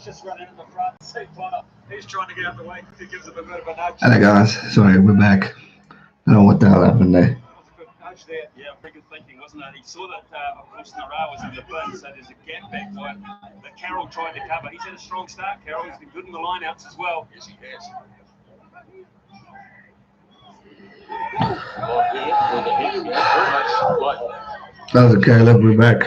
just running in the front. See Potter. He's trying to get out the way. He gives him a bit of a nudge. Hello guys, sorry, we're back. I don't know what the hell happened there. That was a good nudge there. Yeah, pretty good thinking, wasn't it? He saw that, of course, Nara was in the bin, so there's a gap back right that Carroll tried to cover. He's had a strong start, Carroll. He's been good in the lineouts as well. Yes, he has. That was okay, look, we're back. I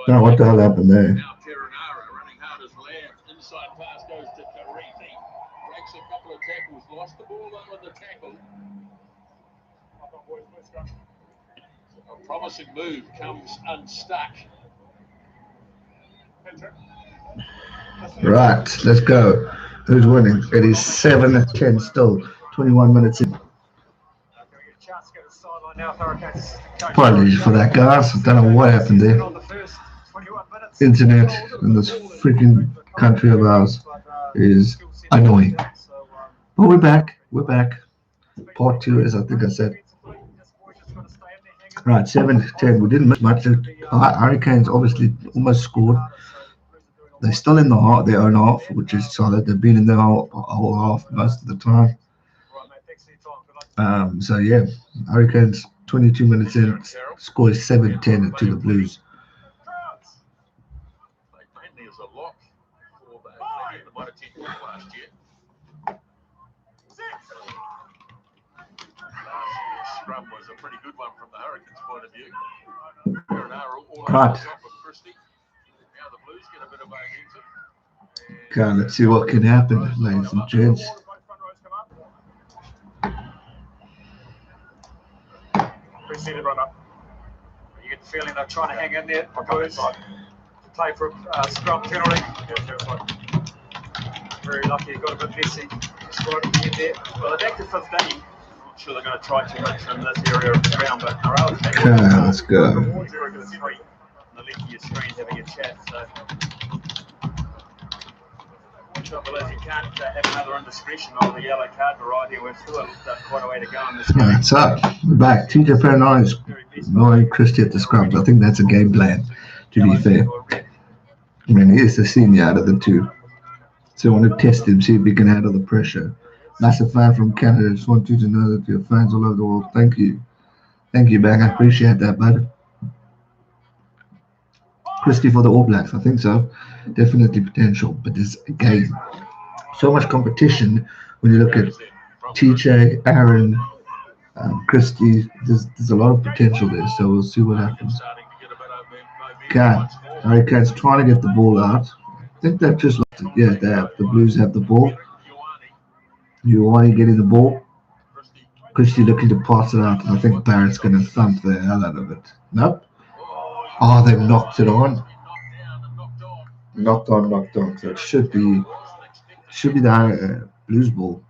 don't know what the hell happened there. Now Perenara running hard as lambs. Inside pass goes to Kariti. Breaks a couple of tackles. Lost the ball though on the tackle. A promising move comes unstuck. Right, let's go. Who's winning? It is 7-10 still. 21 minutes in. Apologies for that, guys. I don't know what happened there. Internet in this freaking country of ours is annoying. But we're back. We're back. Part 2, as I think I said. Right, 7-10. We didn't miss much. Hurricanes obviously almost scored. They're still in their own half, which is solid. They've been in their whole half most of the time. So yeah, Hurricanes 22 minutes in, scores 7-10 to the Blues. Mainly as a lock for the might have 10 last year. Scrum was a pretty good one from the Hurricanes' point of view. Right. Now the Blues get a bit of momentum. Okay, let's see what can happen, ladies and gents. Seated run up. You get the feeling they're trying to hang in there. Blues play for a scrum penalty. Very lucky, got a bit messy. Scored at the end there. Well, they're back to 15. I'm not sure they're going to try too much in this area of the ground, but Morale's back. Okay, let's go. The left of your screen having a chat. So. Trouble is you can't have another indiscretion on the yellow card variety. We're still quite a way to go in this game. What's up? We're back. TJ Perenara is annoying Christie at the scrums. I think that's a game plan, to be fair. I mean, he is the senior out of the two. So I want to test him, see if he can handle the pressure. Massive fan from Canada. Just want you to know that your fans all over the world. Thank you. Thank you, Bang. I appreciate that, bud. Christie for the All Blacks. I think so. Definitely potential. But there's, again, so much competition when you look at TJ, Aaron, Christie. There's a lot of potential there. So we'll see what happens. Okay. Hurricanes trying to get the ball out. I think they've just lost it. Yeah, they have. The Blues have the ball. Ioane getting the ball. Christie looking to pass it out. And I think Barrett's going to thump the hell out of it. Nope. Oh, they've knocked it on. Knocked on. So it should be the Blues ball.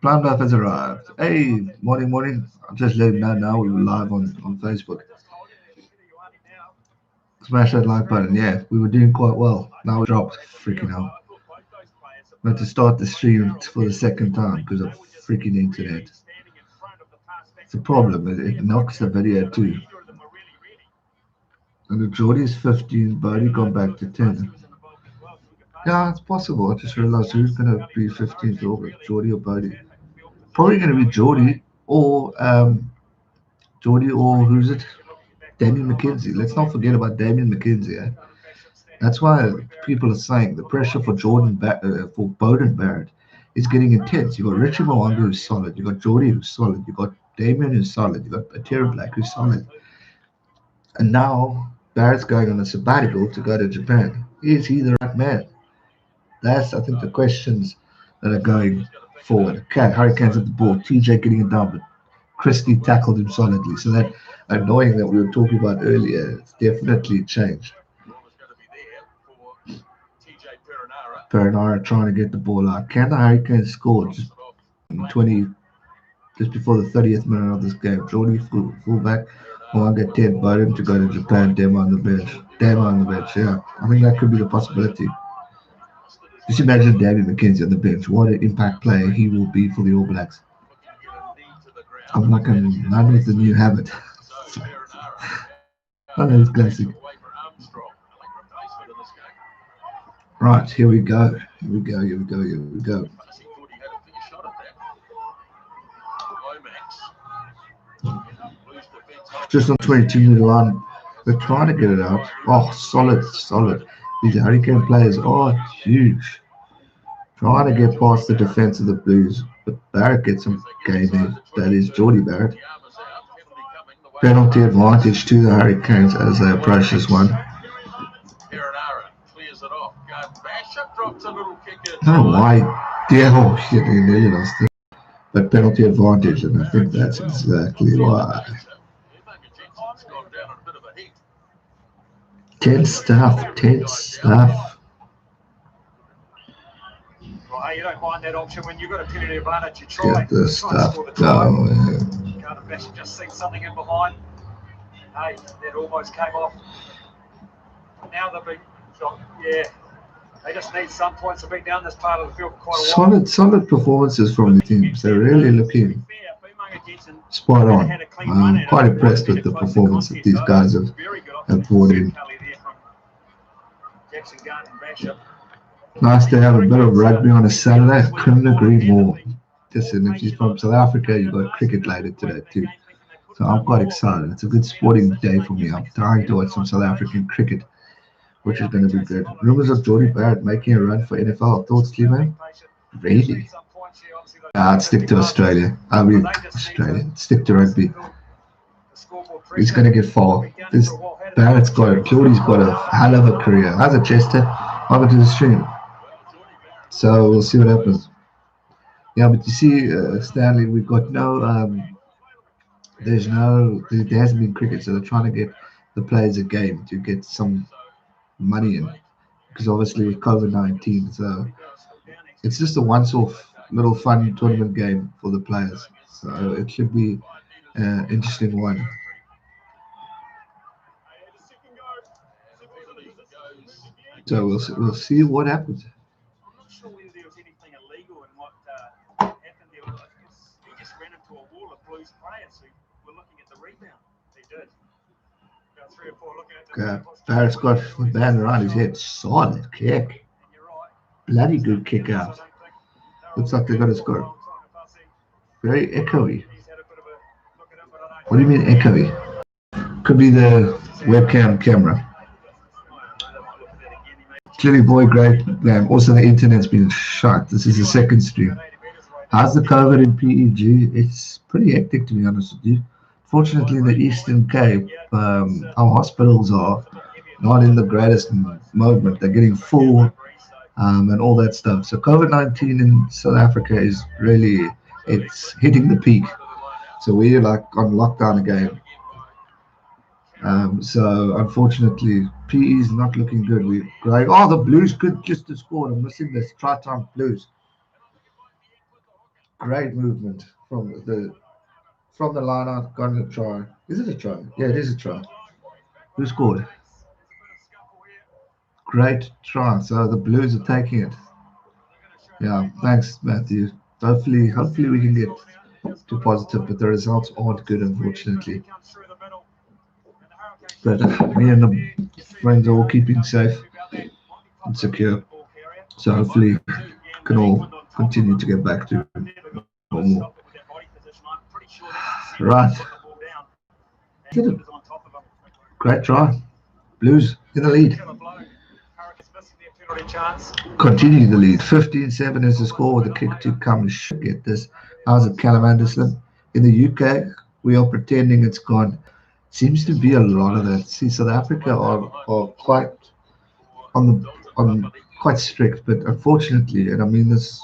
Plumduff has arrived. Hey, morning. I'll just let you know now we were live on Facebook. Smash that like button. Yeah, we were doing quite well. Now we dropped. Freaking hell. We had to start the stream for the second time because of freaking internet. It's a problem. It knocks the video too. And the Jordie is 15, Bodie gone back to 10. Yeah, it's possible. I just realized who's going to be 15th August, Jordie or Bodie. Probably going to be Jordie or who's it? Damien McKenzie. Let's not forget about Damien McKenzie. Eh? That's why people are saying the pressure for for Beauden Barrett is getting intense. You've got Richie Mwanga who's solid. You've got Jordie who's solid. You've got Damien who's solid. You've got Aotearoa Black who's solid. And now Barrett's going on a sabbatical to go to Japan. Is he the right man? That's, I think, the questions that are going forward. Okay, Hurricanes at the ball. TJ getting it down, but Christie tackled him solidly. So that annoying that we were talking about earlier, it's definitely changed. Perenara trying to get the ball out. Can the Hurricanes score just before the 30th minute of this game? Jordie fullback. Mwanga 10, Beauden to go to Japan, Demo on the bench. Yeah. I think that could be the possibility. Just imagine David McKenzie on the bench. What an impact player he will be for the All Blacks. I'm like a man with the new habit. I know it's classic. Right, here we go. Here we go. Here we go. Here we go. Fussy thought he had a fair shot at that. Blues defence holds Just on 22-meter line. They're trying to get it out. Oh, solid, solid. These Hurricane players are huge. Trying to get past the defense of the Blues. But Barrett gets some game there. That is Jordie Barrett. the arm is out. Penalty coming the way. Penalty advantage to the Hurricanes as they approach this one. Perenara clears it off. Bishop drops a little kick in. Oh, why? Yeah, oh, shit, they nearly lost it. But penalty advantage, and I think that's exactly why. Jensen's gone down in a bit of a heat. Tense stuff, tense stuff. Well, hey, you don't mind that option when you've got a penalty advantage. You try. Get this try and stuff score the try. going. Gareth Bishop just seen something in behind. Hey, that almost came off. Now they've been, yeah, they just need some points. They've been down this part of the field for quite a while. Solid performances from the teams. They're really looking spot on. I'm quite impressed with the performance that these guys have brought in. Nice to have a bit of rugby on a Saturday. I couldn't agree more. Listen, if you're from South Africa, you've got cricket later today too. So I'm quite excited. It's a good sporting day for me. I'm dying to watch some South African cricket, which is going to be good. Rumours of Jordie Barrett making a run for NFL. Thoughts, Cleveland? Really? I'd stick to Australia. I mean, Australia. Stick to rugby. He's going to get far. This Barrett's got it. Jordie's got a hell of a career. How's it, Chester? Welcome to the stream. So we'll see what happens. Yeah, but you see, Stanley, we've got no, there hasn't been cricket, so they're trying to get the players a game to get some money in, because obviously with COVID-19, so it's just a once-off little fun tournament game for the players. So it should be an interesting one. So we'll see what happens. I'm not sure whether there was anything illegal in what happened there. He just ran into a wall of Blues players who were looking at the rebound. He did. About 3 or 4 looking at the rebound. Barrett's got the band around his head. Solid kick. Bloody good kick out. Looks like they got a score. Very echoey. What do you mean echoey? Could be the webcam camera. Clearly, boy, great game. Also, the internet's been shut. This is the second stream. How's the COVID in PEG? It's pretty hectic, to be honest with you. Fortunately, in the Eastern Cape, our hospitals are not in the greatest moment. They're getting full and all that stuff. So COVID-19 in South Africa is really, it's hitting the peak. So we're like on lockdown again. So unfortunately, PE is not looking good. We're going, oh, the Blues could just have scored. I'm missing this trot on Blues. Great movement from the line out, got a try. Is it a try? Yeah, it is a try. Who scored? Great try. So the Blues are taking it. Yeah, thanks, Matthew. Hopefully we can get to positive, but the results aren't good, unfortunately. But me and the friends are all keeping safe and secure. So hopefully we can all continue to get back to normal. Right. Great try. Blues in the lead. Continue the lead. 15-7 is the score with the kick to come. Should get this. How's it, Callum Anderson? In the UK, we are pretending it's gone. Seems to be a lot of that. See, South Africa are quite quite strict, but unfortunately, and I mean this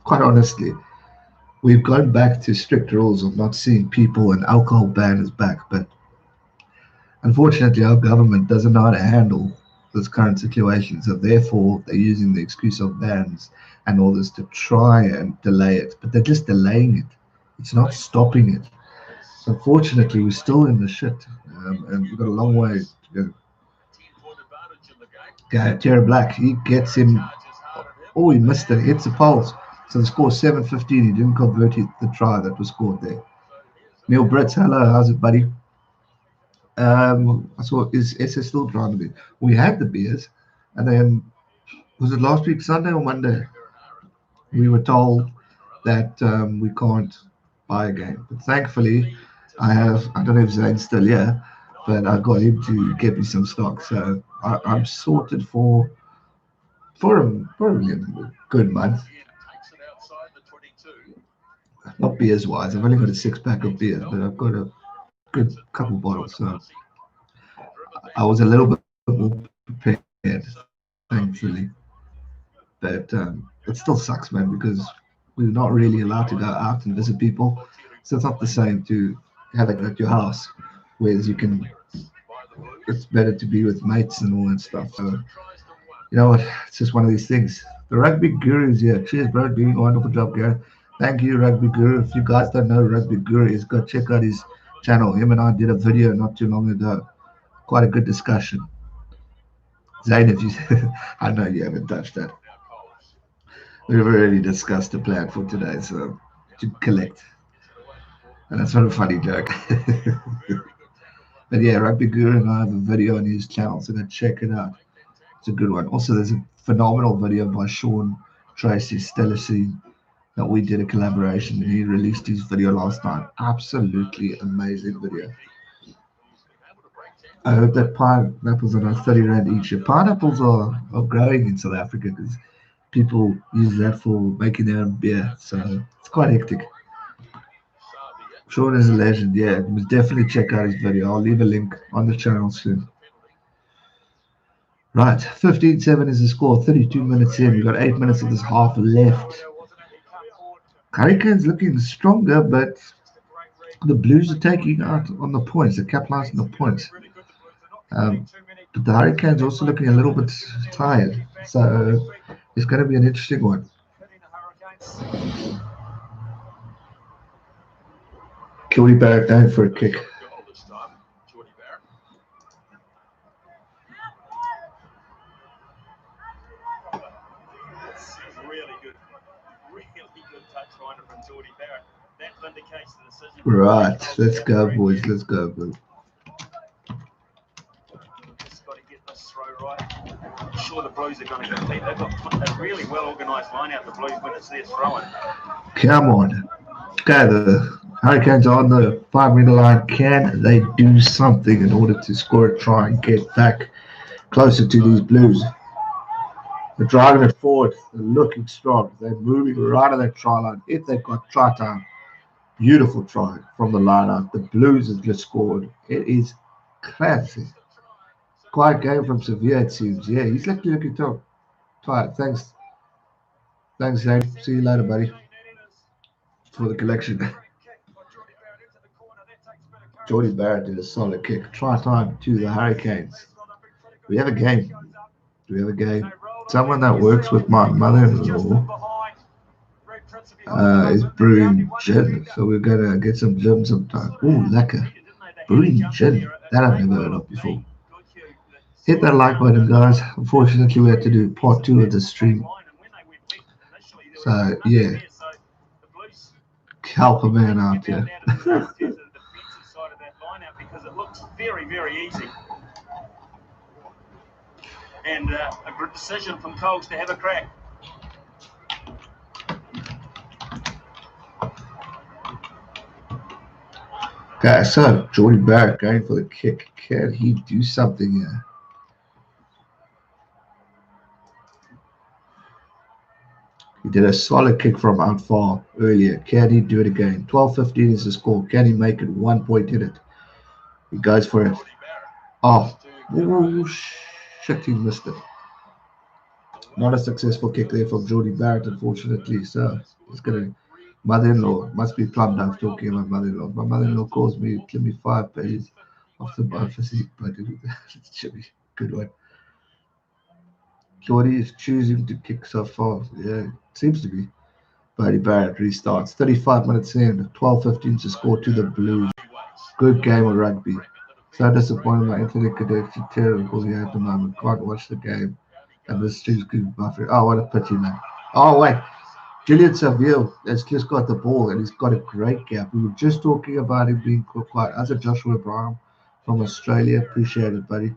quite honestly, we've gone back to strict rules of not seeing people, and alcohol ban is back. But unfortunately, our government doesn't know how to handle this current situation, so therefore they're using the excuse of bans and all this to try and delay it. But they're just delaying it. It's not stopping it. Unfortunately, we're still in the shit, and we've got a long way to go. Terry Black, he gets him. Oh, he missed it. He hits the poles. So the score 7-15. He didn't convert the try that was scored there. Neil Brits, hello. How's it, buddy? I saw, is SS still trying to be? We had the beers. And then, was it last week, Sunday or Monday? We were told that we can't buy a game. But thankfully, I don't know if Zane's still here, but I got him to get me some stock. So I'm sorted probably a good month. Not beers wise, I've only got a 6 pack of beers, but I've got a good couple bottles. So I was a little bit more prepared, thankfully. But it still sucks, man, because we're not really allowed to go out and visit people. So it's not the same to have it at your house, whereas you can. It's better to be with mates and all that stuff. So you know what? It's just one of these things. The rugby guru is here. Cheers, bro. Doing a wonderful job, Gareth. Thank you, Rugby Guru. If you guys don't know Rugby Guru is, go check out his channel. Him and I did a video not too long ago. Quite a good discussion. Zane, if you, I know you haven't touched that. We've already discussed the plan for today, so to collect. And that's not a funny joke. But yeah, Rugby Guru and I have a video on his channel, so go check it out. It's a good one. Also, there's a phenomenal video by Sean Tracy Stellisi that we did a collaboration, and he released his video last night. Absolutely amazing video. I hope that pineapples are not 30 rand each. Pineapples are growing in South Africa because people use that for making their own beer. So it's quite hectic. Sean is a legend. Yeah, you must definitely check out his video. I'll leave a link on the channel soon. Right, 15-7 is the score. 32 minutes in. We've got 8 minutes of this half left. Hurricanes looking stronger, but the Blues are taking out on the points. They're capitalizing the points. But the Hurricanes also looking a little bit tired. So it's going to be an interesting one. Jordie Barrett down for a kick. Right, let's go, boys. Let's go, boys. Just got to get this throw right. I'm sure the Blues are going to compete. They've got a really well organised line out, the Blues, when it's their throwing. Come on. Okay, the Hurricanes are on the 5-meter line. Can they do something in order to score a try and get back closer to these Blues? They're driving it forward. They're looking strong. They're moving right on that try line. If they've got try time, beautiful try from the line out. The Blues have just scored. It is classic. Quiet game from Sevilla, it seems. Yeah, he's looking top. Tight. Thanks, Zane. See you later, buddy. For the collection. Jordie Barrett did a solid kick. Try time to the Hurricanes. We have a game. Do we have a game? Someone that works with my mother-in-law is brewing gin, so we're gonna get some gin sometime. Ooh, lekker. Brewing gin. That I've never heard of before. Hit that like button, guys. Unfortunately, we had to do part 2 of the stream. So, yeah. Help a man out here. Because it looks very, very easy. And a good decision from Coles to have a crack. Okay, so Jordie Barrett going for the kick. Can he do something here? He did a solid kick from out far earlier. Can he do it again? 12-15 is the score. Can he make it 1 point in it? He goes for it. Oh, shit, he missed it. Not a successful kick there from Jordie Barrett, unfortunately. So he's going to. Mother-in-law must be plumbed up talking about mother-in-law. My mother-in-law calls me, give me 5 pages off the bar physique, but it should be a good one. Jordie is choosing to kick so far. Yeah, it seems to be. Jordie Barrett restarts. 35 minutes in, 12-15 to score to the Blues. Good game of rugby. So disappointed my internet connection terrible here at the moment. Can't watch the game. And the stream's good buffering. Oh, what a pity, man. Oh, wait. Julian Saville has just got the ball and he's got a great gap. We were just talking about him being quiet. As a Joshua Brown from Australia, appreciate it, buddy.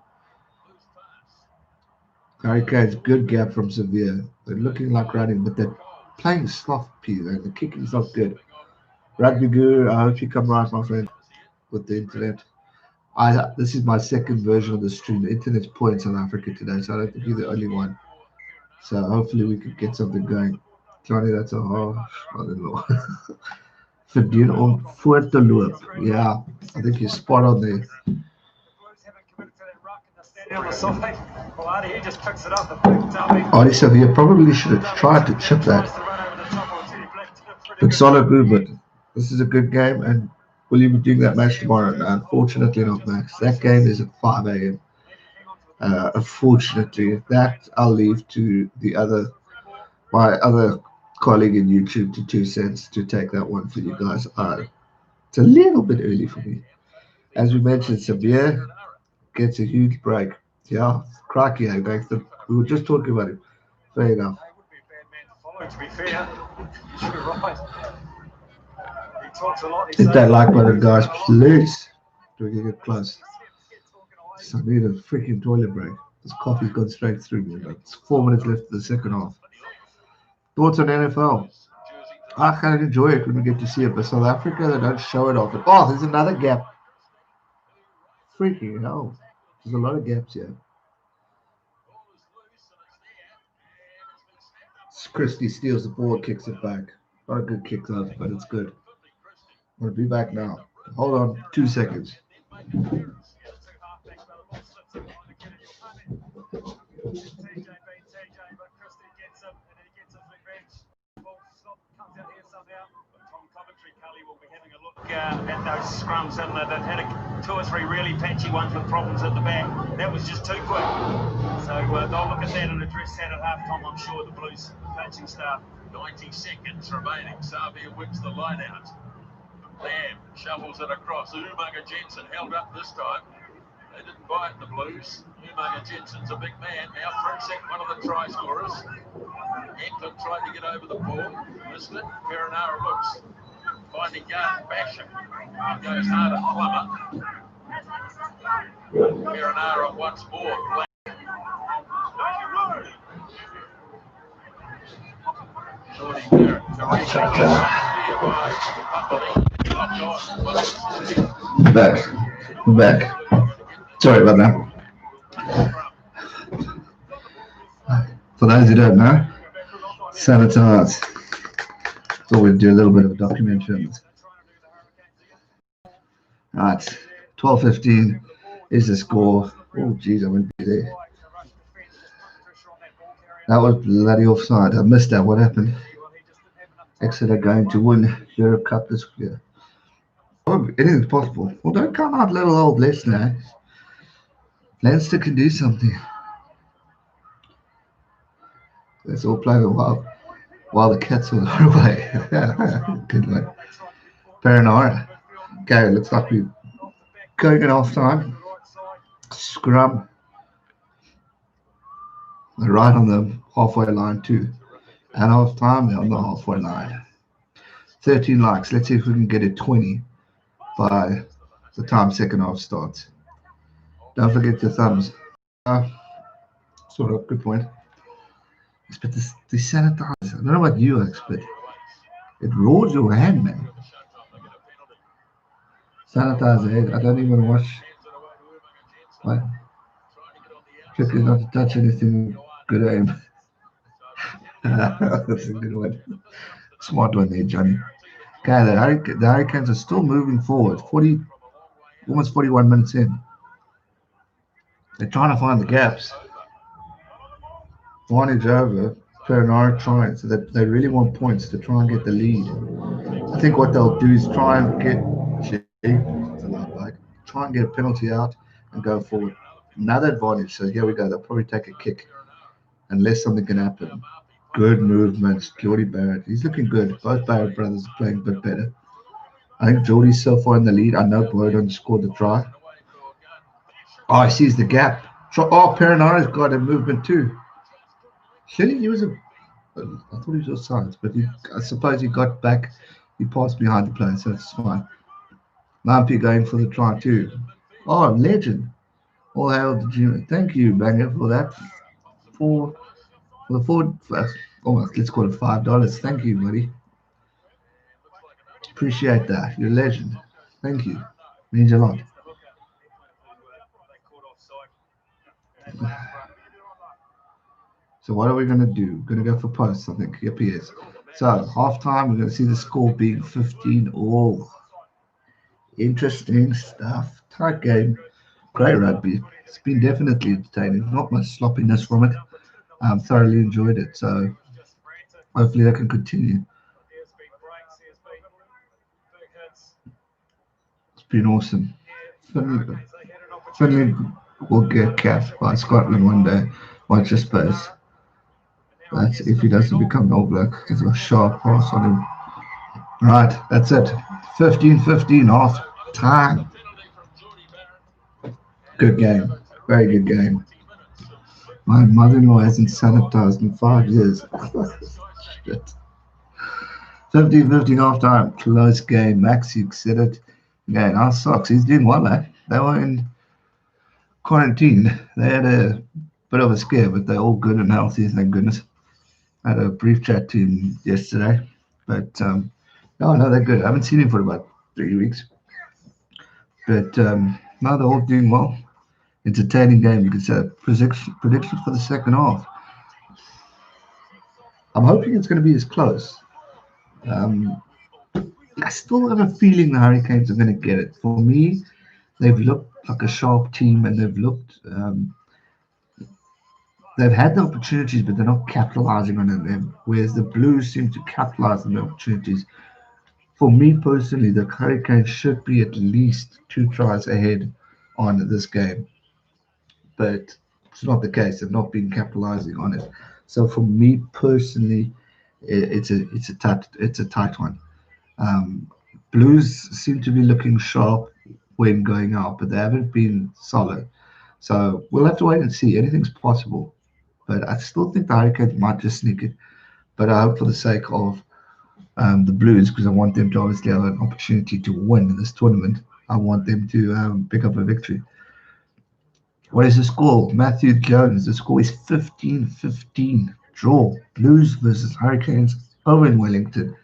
Hurricanes, good gap from Severe. They're looking like running, but they're playing sloppy. The kicking's not good. Rugby Guru, I hope you come right, my friend, with the internet. This is my second version of the stream. The internet's poor in South Africa today, so I don't think you're the only one. So hopefully we can get something going. Johnny, that's a harsh mother-in-law. Verdien om voor te loop. Yeah, I think you're spot on there. Adi Sevilla probably should have tried to chip that. But solid movement. This is a good game, and will you be doing that match tomorrow? No, unfortunately not, Max. That game is at 5 a.m. Unfortunately, that I'll leave to my other colleague in YouTube, to 2 cents, to take that one for you guys. It's a little bit early for me. As we mentioned, Sabir gets a huge break. Yeah, crikey, Gareth. We were just talking about him. Fair enough. To be fair, you're right. He talks a lot. Hit that like button, guys, please. Do we get close? So I need a freaking toilet break. This coffee's gone straight through me. It's 4 minutes left of the second half. Thoughts on NFL? I kind of enjoy it when we get to see it, but South Africa, they don't show it often. Oh, there's another gap. Freaking hell. There's a lot of gaps here. Christie steals the ball, kicks it back. Not a good kick, though, but it's good. I'm going to be back now. Hold on 2 seconds. At those scrums, and they've had 2 or 3 really patchy ones with problems at the back. That was just too quick. So they'll look at that and address that at halftime, I'm sure, the Blues coaching staff. 90 seconds remaining. Xavier wins the line out. Lamb shovels it across. Umaga Jensen held up this time. They didn't buy it, the Blues. Umaga Jensen's a big man. Now Fritzek, one of the try scorers. Eklund tried to get over the ball. Missed it. Perenara looks. Finding Gareth Basham. Goes hard at Plummer. Perenara once more. Jordie Barrett. Back. Sorry about that. For those who don't know, Sanitars. Thought we'd do a little bit of a documentary on this. Right, 12-15 is the score. Oh, geez, I went there. That was bloody offside. I missed that. What happened? Exeter going to win Europe Cup this year. Oh, anything's possible. Well, don't come out, little old Leinster. Leinster can do something. Let's all play the while the cats are away. Good one. Perenara. Okay, looks like we're going at half time. Scrum. They're right on the halfway line too. At half time, they're on the halfway line. 13 likes. Let's see if we can get it 20 by the time second half starts. Don't forget the thumbs. Sort of good point. But the sanitizer, I don't know about you, Alex, but it rolls your hand, man. Sanitizer, I don't even watch. What? Trick is not to touch anything. Good aim. That's a good one. Smart one there, Johnny. Okay, the Hurricanes are still moving forward. Almost 41 minutes in. They're trying to find the gaps. Advantage over. Perenara trying, so that they really want points to try and get the lead. I think what they'll do is try and get a penalty out and go forward. Another advantage. So here we go. They'll probably take a kick unless something can happen. Good movements. Jordie Barrett. He's looking good. Both Barrett brothers are playing a bit better. I think Jordie's so far in the lead. I know Beauden scored the try. Oh, he sees the gap. Oh, Perenara's got a movement too. Surely he was I thought he was offside, but I suppose he got back. He passed behind the player, so it's fine. Lampi going for the try too. Oh, legend. All hail the junior. Thank you, Banger, for that. for the forward, almost let's call it $5. Thank you, buddy. Appreciate that. You're a legend. Thank you. Means a lot. Against the hooker, they caught offside in that last run. So what are we gonna do? Gonna go for posts, I think. Yep, he is. So half time, we're gonna see the score being 15 all. Interesting stuff. Tight game. Great rugby. It's been definitely entertaining. Not much sloppiness from it. Thoroughly enjoyed it. So He was just frantic. hopefully that can continue. There's been breaks, there's been big hits. It's been awesome. Here, Finland, Hurricanes, they had an opportunity. Finland will get capped by Scotland one day. Watch your space. And now I That's guess if he doesn't become an All Black. There's a sharp pass on him. Right, that's it. 15-15 half time. Penalty from Jordie Barrett. Good game. Very good game. My mother-in-law hasn't sanitized in 5 years. Shit. 15-15 half time. Close game. Maxi said it. Again, our Sox. He's doing well, eh? They were in quarantine. They had a bit of a scare, but they're all good and healthy, thank goodness. I had a brief chat to him yesterday. But no, they're good. I haven't seen him for about 3 weeks. But no, they're all doing well. Entertaining game, you could say. Prediction for the second half. I'm hoping it's going to be as close. Um, I still have a feeling the Hurricanes are going to get it. For me, they've looked like a sharp team, and they've had the opportunities, but they're not capitalizing on them. Whereas the Blues seem to capitalize on the opportunities. For me personally, the Hurricanes should be at least 2 tries ahead on this game, but it's not the case. They've not been capitalizing on it. So for me personally, it's a tight one. Um, Blues seem to be looking sharp when going out, but they haven't been solid. So we'll have to wait and see. Anything's possible, but I still think the Hurricanes might just sneak it. But I hope for the sake of the Blues, because I want them to obviously have an opportunity to win this tournament. I want them to pick up a victory. What is the score? Matthew Jones, the score is 15-15. Draw. Blues versus Hurricanes over in Wellington.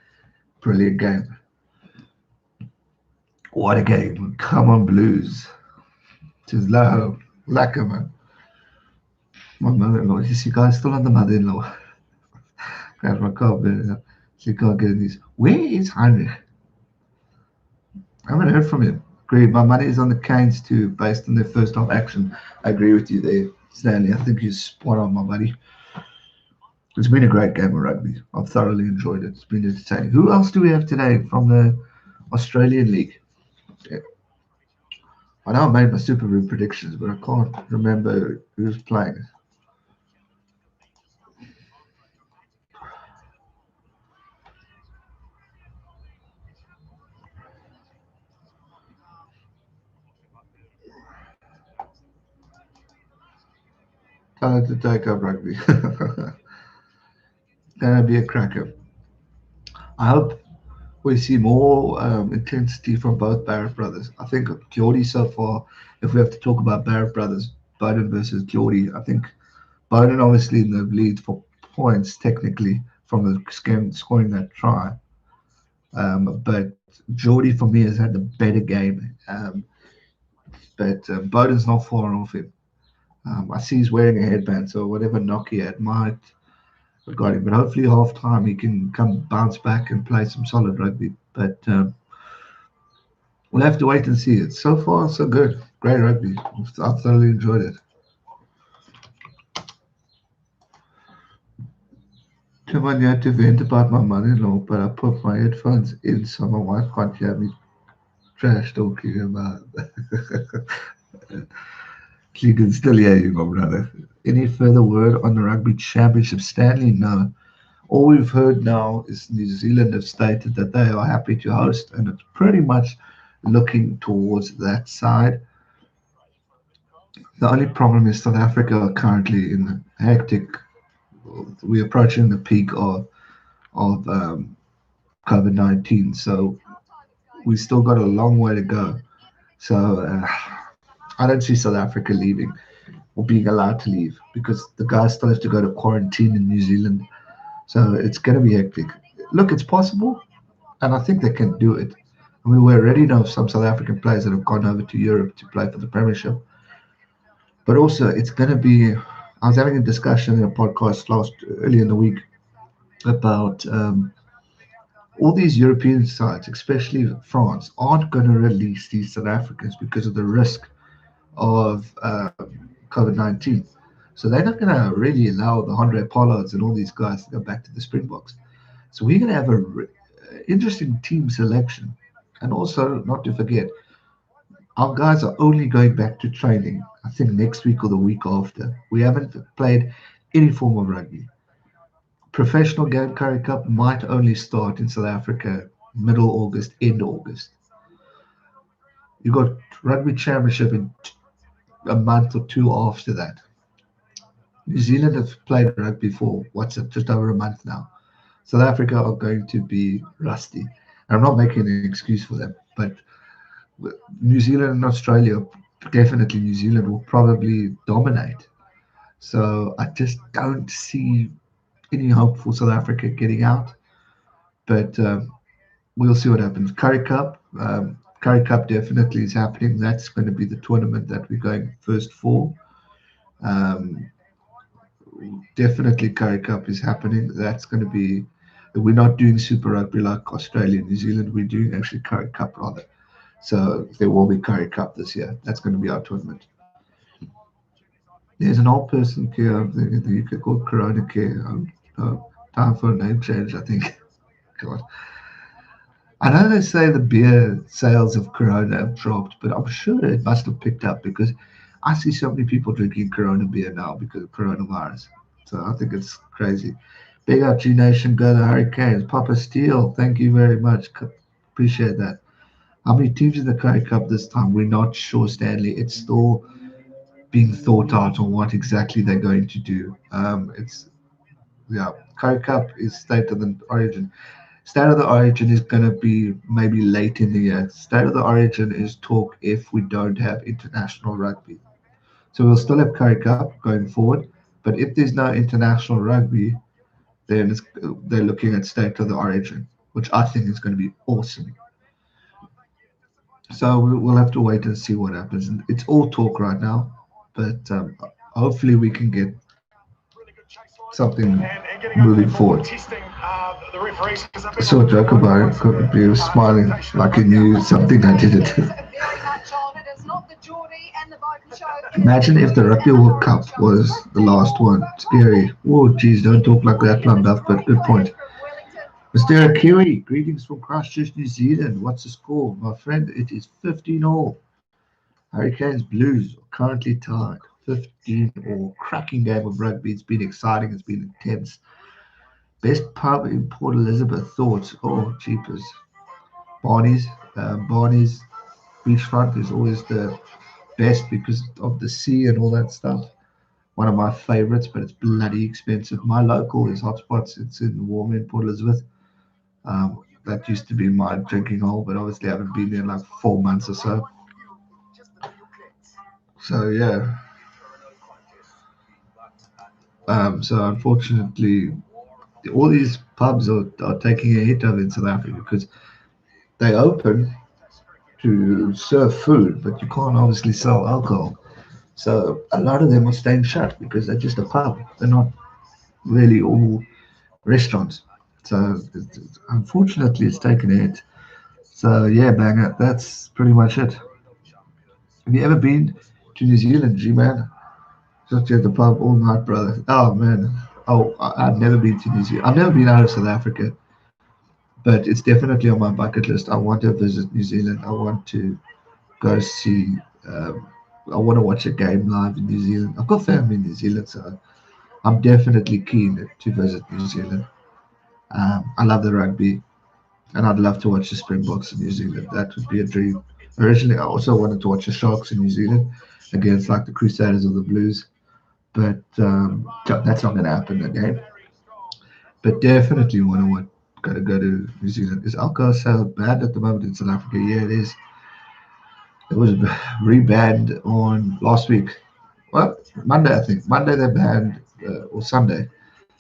Brilliant game. What a game. Come on, Blues. Tis low. Lacquer, man. My mother-in-law. Is you guys still on the mother-in-law? Grab my car, but she can't get in these. Where is Heinrich? I haven't heard from him. Agree. My money is on the Canes too, based on their first half action. I agree with you there, Stanley. I think you're spot on, my buddy. It's been a great game of rugby. I've thoroughly enjoyed it. It's been entertaining. Who else do we have today from the Australian League? Yeah. I know I made my Super Rugby predictions, but I can't remember who's playing. Tell her to take up rugby. Gonna be a cracker. I hope we see more intensity from both Barrett brothers. I think Jordie so far, if we have to talk about Barrett brothers, Beauden versus Jordie, I think Beauden obviously in the lead for points technically from the scoring that try. But Jordie for me has had the better game. But Bowden's not far off him. I see he's wearing a headband, so whatever knock he had might have got him. But hopefully half time he can come bounce back and play some solid rugby. But we'll have to wait and see. It's so far so good. Great rugby. I've thoroughly enjoyed it. Someone had to vent about my mother-in-law, but I put my headphones in so my wife can't hear me trash talking about. She can still hear you, my brother. Any further word on the Rugby Championship, Stanley? No. All we've heard now is New Zealand have stated that they are happy to host, and it's pretty much looking towards that side. The only problem is South Africa are currently in hectic. We're approaching the peak of COVID-19, so we still got a long way to go. So I don't see South Africa leaving. or being allowed to leave because the guys still have to go to quarantine in New Zealand. So it's going to be hectic. Look, it's possible, and I think they can do it. I mean, we already know of some South African players that have gone over to Europe to play for the Premiership. But also, it's going to be. I was having a discussion in a podcast earlier in the week about all these European sides, especially France, aren't going to release these South Africans because of the risk of COVID-19. So they're not going to really allow the Andre Pollards and all these guys to go back to the Springboks. So we're going to have a interesting team selection. And also, not to forget, our guys are only going back to training, I think, next week or the week after. We haven't played any form of rugby. Professional game Curry Cup might only start in South Africa middle August, end August. You got Rugby Championship in a month or two after that. New Zealand have played rugby for what's it, just over a month now. South Africa are going to be rusty. And I'm not making an excuse for them, but New Zealand and Australia, definitely New Zealand will probably dominate. So I just don't see any hope for South Africa getting out. But we'll see what happens. Curry Cup definitely is happening. That's going to be the tournament that we're going first for. Um, Definitely Curry Cup is happening. That's going to be. We're not doing Super Rugby like Australia and New Zealand. We're doing actually Curry Cup rather. So there will be Curry Cup this year. That's going to be our tournament. There's an old person here in the UK called Corona Care. Time for a name change, I think. God. I know they say the beer sales of Corona have dropped, but I'm sure it must have picked up because I see so many people drinking Corona beer now because of coronavirus. So I think it's crazy. Big up G Nation, go the Hurricanes. Papa Steele, thank you very much. Appreciate that. How many teams in the Curry Cup this time? We're not sure, Stanley. It's still being thought out on what exactly they're going to do. It's yeah, Curry Cup is state of the origin. State of the origin is going to be maybe late in the year. State of the origin is talk if we don't have international rugby. So we'll still have Curry Cup going forward, but if there's no international rugby, then they're looking at state of the origin, which I think is going to be awesome. So we'll have to wait and see what happens. It's all talk right now, but hopefully we can get something moving forward. I saw a joke about it. He was smiling like he knew something I did it. Imagine if the Rugby World Cup was the last one. Scary. Oh, geez, don't talk like that, Plum Duff, but good point. Mr. Kiwi, greetings from Christchurch, New Zealand. What's the score? My friend, it is 15 all. Hurricanes Blues are currently tied. 15 all. Cracking game of rugby. It's been exciting. It's been intense. Best pub in Port Elizabeth. Thoughts? Oh, jeepers. Barney's beachfront is always the best because of the sea and all that stuff. One of my favorites, but it's bloody expensive. My local is Hotspots. It's in Warman, Port Elizabeth. That used to be my drinking hole, but obviously I haven't been there in like 4 months or so. So yeah. So unfortunately, all these pubs are taking a hit of in South Africa because they open to serve food, but you can't obviously sell alcohol. So a lot of them are staying shut because they're just a pub. They're not really all restaurants. So unfortunately, it's taken a hit. So yeah, banger. That's pretty much it. Have you ever been to New Zealand, G-Man? Just at the pub all night, brother. Oh man. Oh, I've never been to New Zealand. I've never been out of South Africa, but it's definitely on my bucket list. I want to visit New Zealand. I want to go see. I want to watch a game live in New Zealand. I've got family in New Zealand, so I'm definitely keen to visit New Zealand. I love the rugby, and I'd love to watch the Springboks in New Zealand. That would be a dream. Originally, I also wanted to watch the Sharks in New Zealand against like the Crusaders of the Blues, but that's not going to happen again. But definitely want to go to New Zealand. Is alcohol so bad at the moment in South Africa? Yeah, it is. It was rebanned on last week Well, Monday, I think. Monday they banned, or Sunday,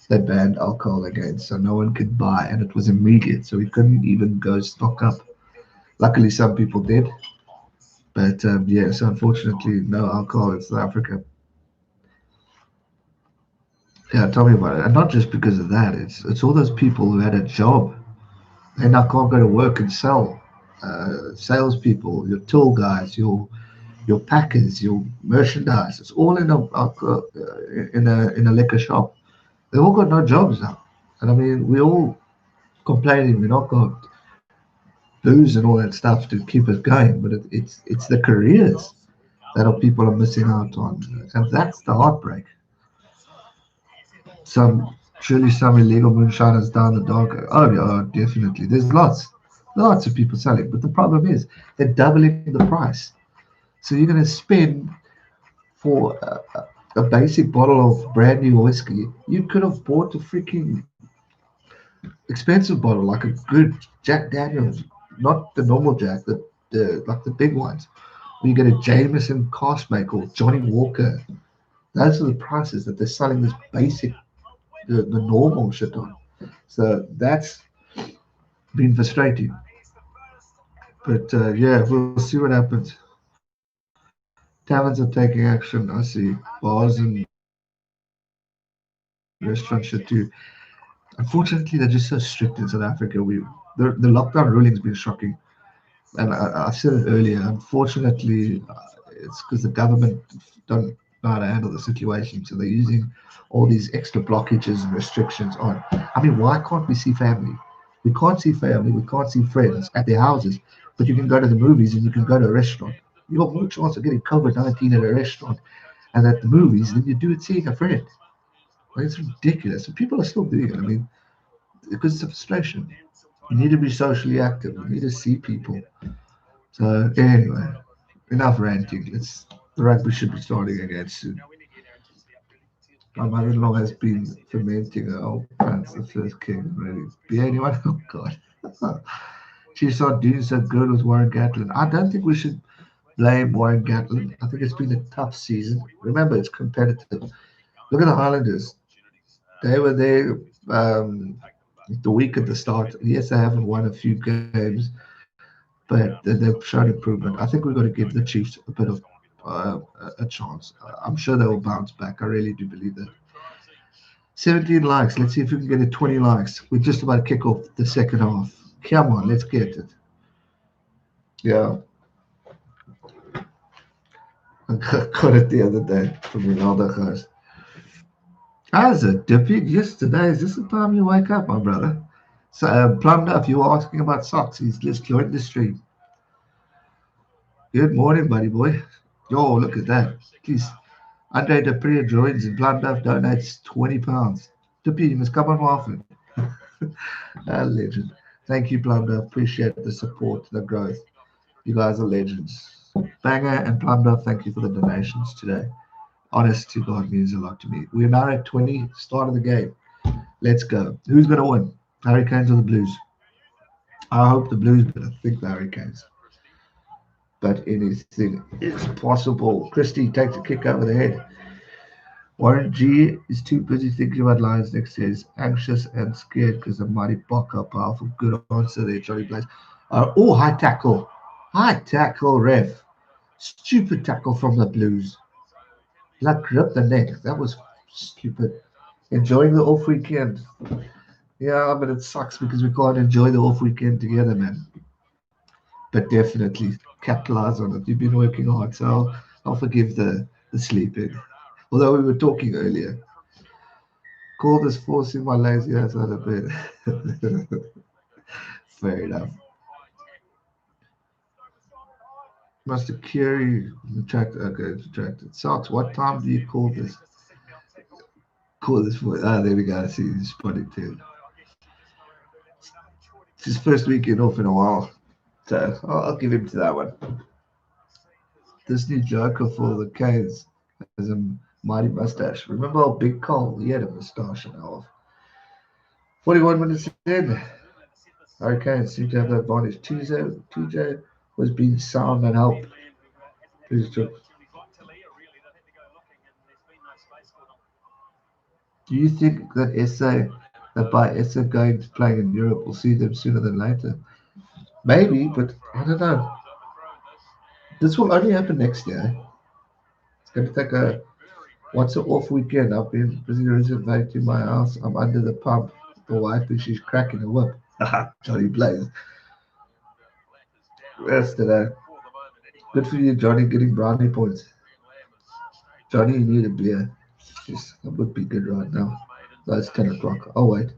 they banned alcohol again. So no one could buy, and it was immediate. So we couldn't even go stock up. Luckily, some people did. But yeah, so unfortunately, no alcohol in South Africa. Yeah, tell me about it. And not just because of that, it's all those people who had a job. They now can't go to work and sell. Salespeople, your tour guys, your packers, your merchandise. It's all in a liquor shop. They've all got no jobs now. And I mean, we all complaining we not got booze and all that stuff to keep us going, but it's the careers that our people are missing out on, and that's the heartbreak. Some illegal moonshiners down the dark. Oh yeah, definitely. There's lots of people selling, but the problem is they're doubling the price. So you're going to spend for a basic bottle of brand new whiskey. You could have bought a freaking expensive bottle, like a good Jack Daniels, not the normal Jack, the like the big ones. Where you get a Jameson Caskmaker or Johnny Walker. Those are the prices that they're selling this basic, the normal shit on. So that's been frustrating. But yeah, we'll see what happens. Taverns are taking action. I see bars and restaurants should too. Unfortunately, they're just so strict in South Africa. The lockdown ruling's been shocking. And I said it earlier. Unfortunately, it's because the government don't know how to handle the situation, so they're using all these extra blockages and restrictions on. I mean, why can't we see family? We can't see family. We can't see friends at their houses, but you can go to the movies and you can go to a restaurant. You got more chance of getting COVID-19 at a restaurant and at the movies than you do at seeing a friend. Like, it's ridiculous. And people are still doing it. I mean, because it's a frustration. You need to be socially active. You need to see people. So anyway, enough ranting. The rugby should be starting again soon. My mother-in-law has been fermenting her old pants, the first king, really. Be anyone? Oh God. She's not doing so good with Warren Gatlin. I don't think we should blame Warren Gatlin. I think it's been a tough season. Remember, it's competitive. Look at the Highlanders. They were there the week at the start. Yes, they haven't won a few games, but they've shown improvement. I think we've got to give the Chiefs a bit of a chance. I'm sure they will bounce back. I really do believe that. 17 likes. Let's see if we can get it 20 likes. We're just about to kick off the second half. Come on, let's get it. Yeah, I got it the other day from Ronaldo guys. How's it, Dippy? Yes, today. Is this the time you wake up, my brother? So, plumbed up, you were asking about socks. He's just joined the stream. Good morning, buddy boy. Yo, look at that. Please. Andre Dupree joins and plumbed up donates £20. Dippy, you must come on more often. Ah, legend. Thank you, plumbed up. Appreciate the support, the growth. You guys are legends. Banger and plumbed up, thank you for the donations today. Honest to God means a lot to me. We're now at 20, start of the game. Let's go. Who's going to win? Hurricanes or the Blues? I hope the Blues, but I think the Hurricanes. But anything is possible. Christie takes a kick over the head. Warren G is too busy thinking about Lions next year. He's anxious and scared because of Mighty Baka. Powerful, good answer there, Johnny Blaze. Oh, high tackle. High tackle, ref. Stupid tackle from the Blues. Like, grip the neck. That was stupid. Enjoying the off weekend. Yeah, but it sucks because we can't enjoy the off weekend together, man. But definitely capitalize on it. You've been working hard, so I'll forgive the sleeping. Although we were talking earlier. Call this forcing my lazy ass out of bed. Fair enough. Must have carry retracted. Okay, retracted. Socks, what time do you call this? Call this for. Ah, there we go. I see you spotted too. It's his first weekend off in a while. So I'll give him to that one. This new Joker for the Canes has a mighty mustache. Remember how Big Cole? He had a mustache and all. 41 minutes in. Hurricanes seem to have the advantage. TJ was being sound and help. Please took. Do you think that by SA going to playing in Europe, we'll see them sooner than later? Maybe, but I don't know. This will only happen next year. It's going to take once an off weekend. I've been busy renovating my house. I'm under the pump. The wife is she's cracking a whip. Johnny Blaze. Rest of that. Good for you, Johnny, getting brownie points. Johnny, you need a beer. Jeez, that would be good right now. No, it's 10 o'clock. Oh, wait.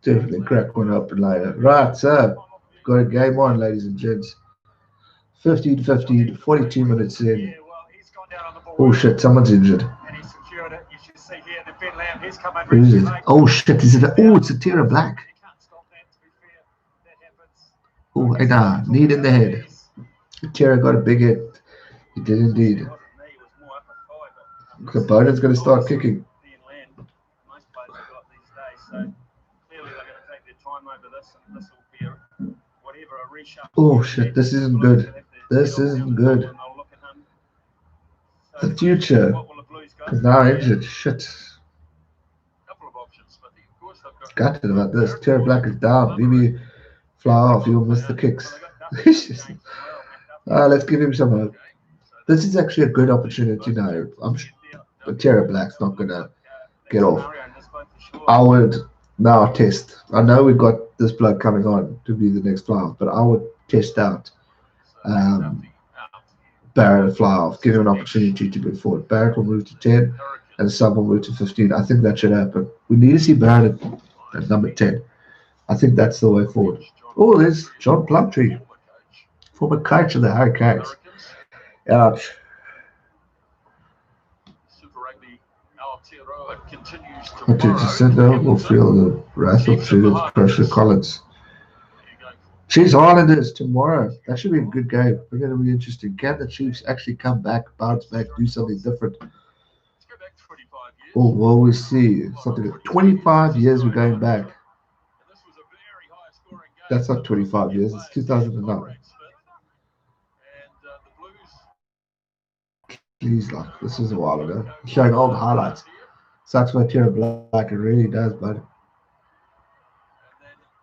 Definitely crack one up and later. Right, so got a game on, ladies and gents. 15-15, 42 minutes in. Yeah, well, he's gone down on the ball. Oh shit, someone's injured. And he's secured it. You should see here the Finn Lamb. He's come over. Who is it? Oh shit, is it? Oh, it's a Tara Black. You can't stop that, to be fair. That happens. Oh, hey, nah, need in the head. Tara got a big hit. He did indeed. It wasn't me, it was more up a five. The Beauden's going to start kicking. Finn Lamb, most players have got these days. So clearly they're going to take their time over this, and this will be a reshuffle. Oh shit, this isn't good. This isn't good. The future is now injured. Shit. Gutted about this. Tara Black is down. Maybe fly off. You'll miss the kicks. Let's give him some hope. This is actually a good opportunity now. But Tara Black's not going to get off. I would now test. I know we've got this bloke coming on to be the next fly off, but I would test out Barrett fly off, give him an opportunity to go forward. Barrett will move to 10 and Sub will move to 15. I think that should happen. We need to see Barrett at number 10. I think that's the way forward. Oh, there's John Plumtree, former coach of the Hurricanes. Ouch. Super Rugby Aotearoa continues Hunter Jacinda will feel the wrath of Judith Crusher Collins. Chiefs Islanders tomorrow. That should be a good game. We're going to be interesting. Can the Chiefs actually come back, bounce back, do something different? Oh, well, we'll see. Something. 25 years we're going back. That's not 25 years. It's 2009. Please, like, this was a while ago. Showing old highlights. Sucks my Tara Black. It really does, bud.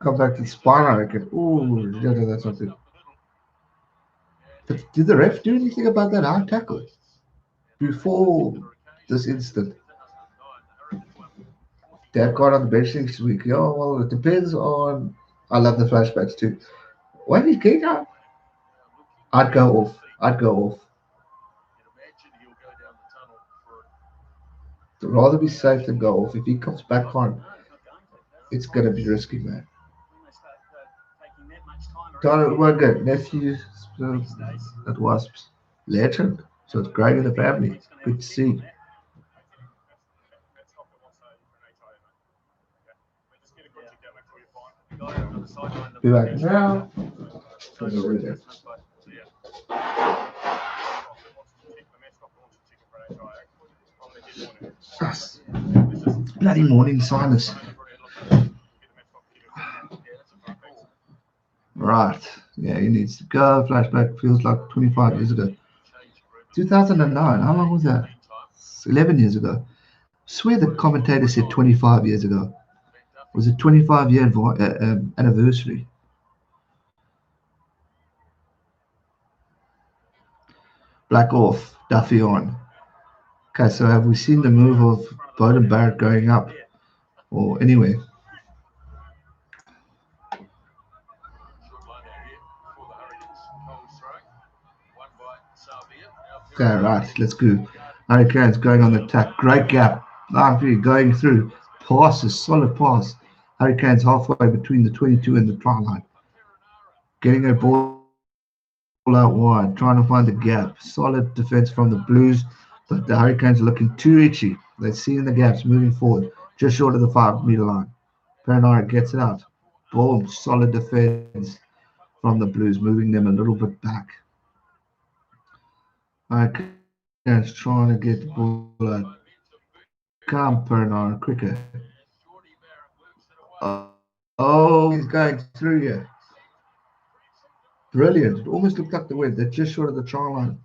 Come back to the spine, I reckon. Ooh, yeah, that's something. But did the ref do anything about that high tackle before this instant? Dad got on the bench next week. Yeah, well, it depends on. I love the flashbacks too. When he's kicked out, I'd go off. I'd rather be safe than go off. If he comes back on, it's gonna be risky, man. Donald Wugger, nephew at Wasps. Legend. So it's growing in the family. Good to see. Be back now. Bloody morning sinus. Right. Yeah, he needs to go. Flashback feels like 25 years ago. 2009. How long was that? 11 years ago. I swear the commentator said 25 years ago. Was it 25-year anniversary? Black off. Duffy on. Okay, so have we seen the move of Beauden and Barrett going up? Or anyway? Okay, right, let's go. Hurricanes going on the attack. Great gap. Ivy going through. Passes, solid pass. Hurricanes halfway between the 22 and the try line. Getting a ball out wide, trying to find the gap. Solid defense from the Blues, but the Hurricanes are looking too itchy. They're seeing the gaps moving forward, just short of the 5-meter line. Barrett gets it out. Boom, solid defense from the Blues, moving them a little bit back. Hurricanes trying to get the ball out. Come, Bernard, quicker. Oh, he's going through here. Brilliant. It almost looked like the wind. They're just short of the try line.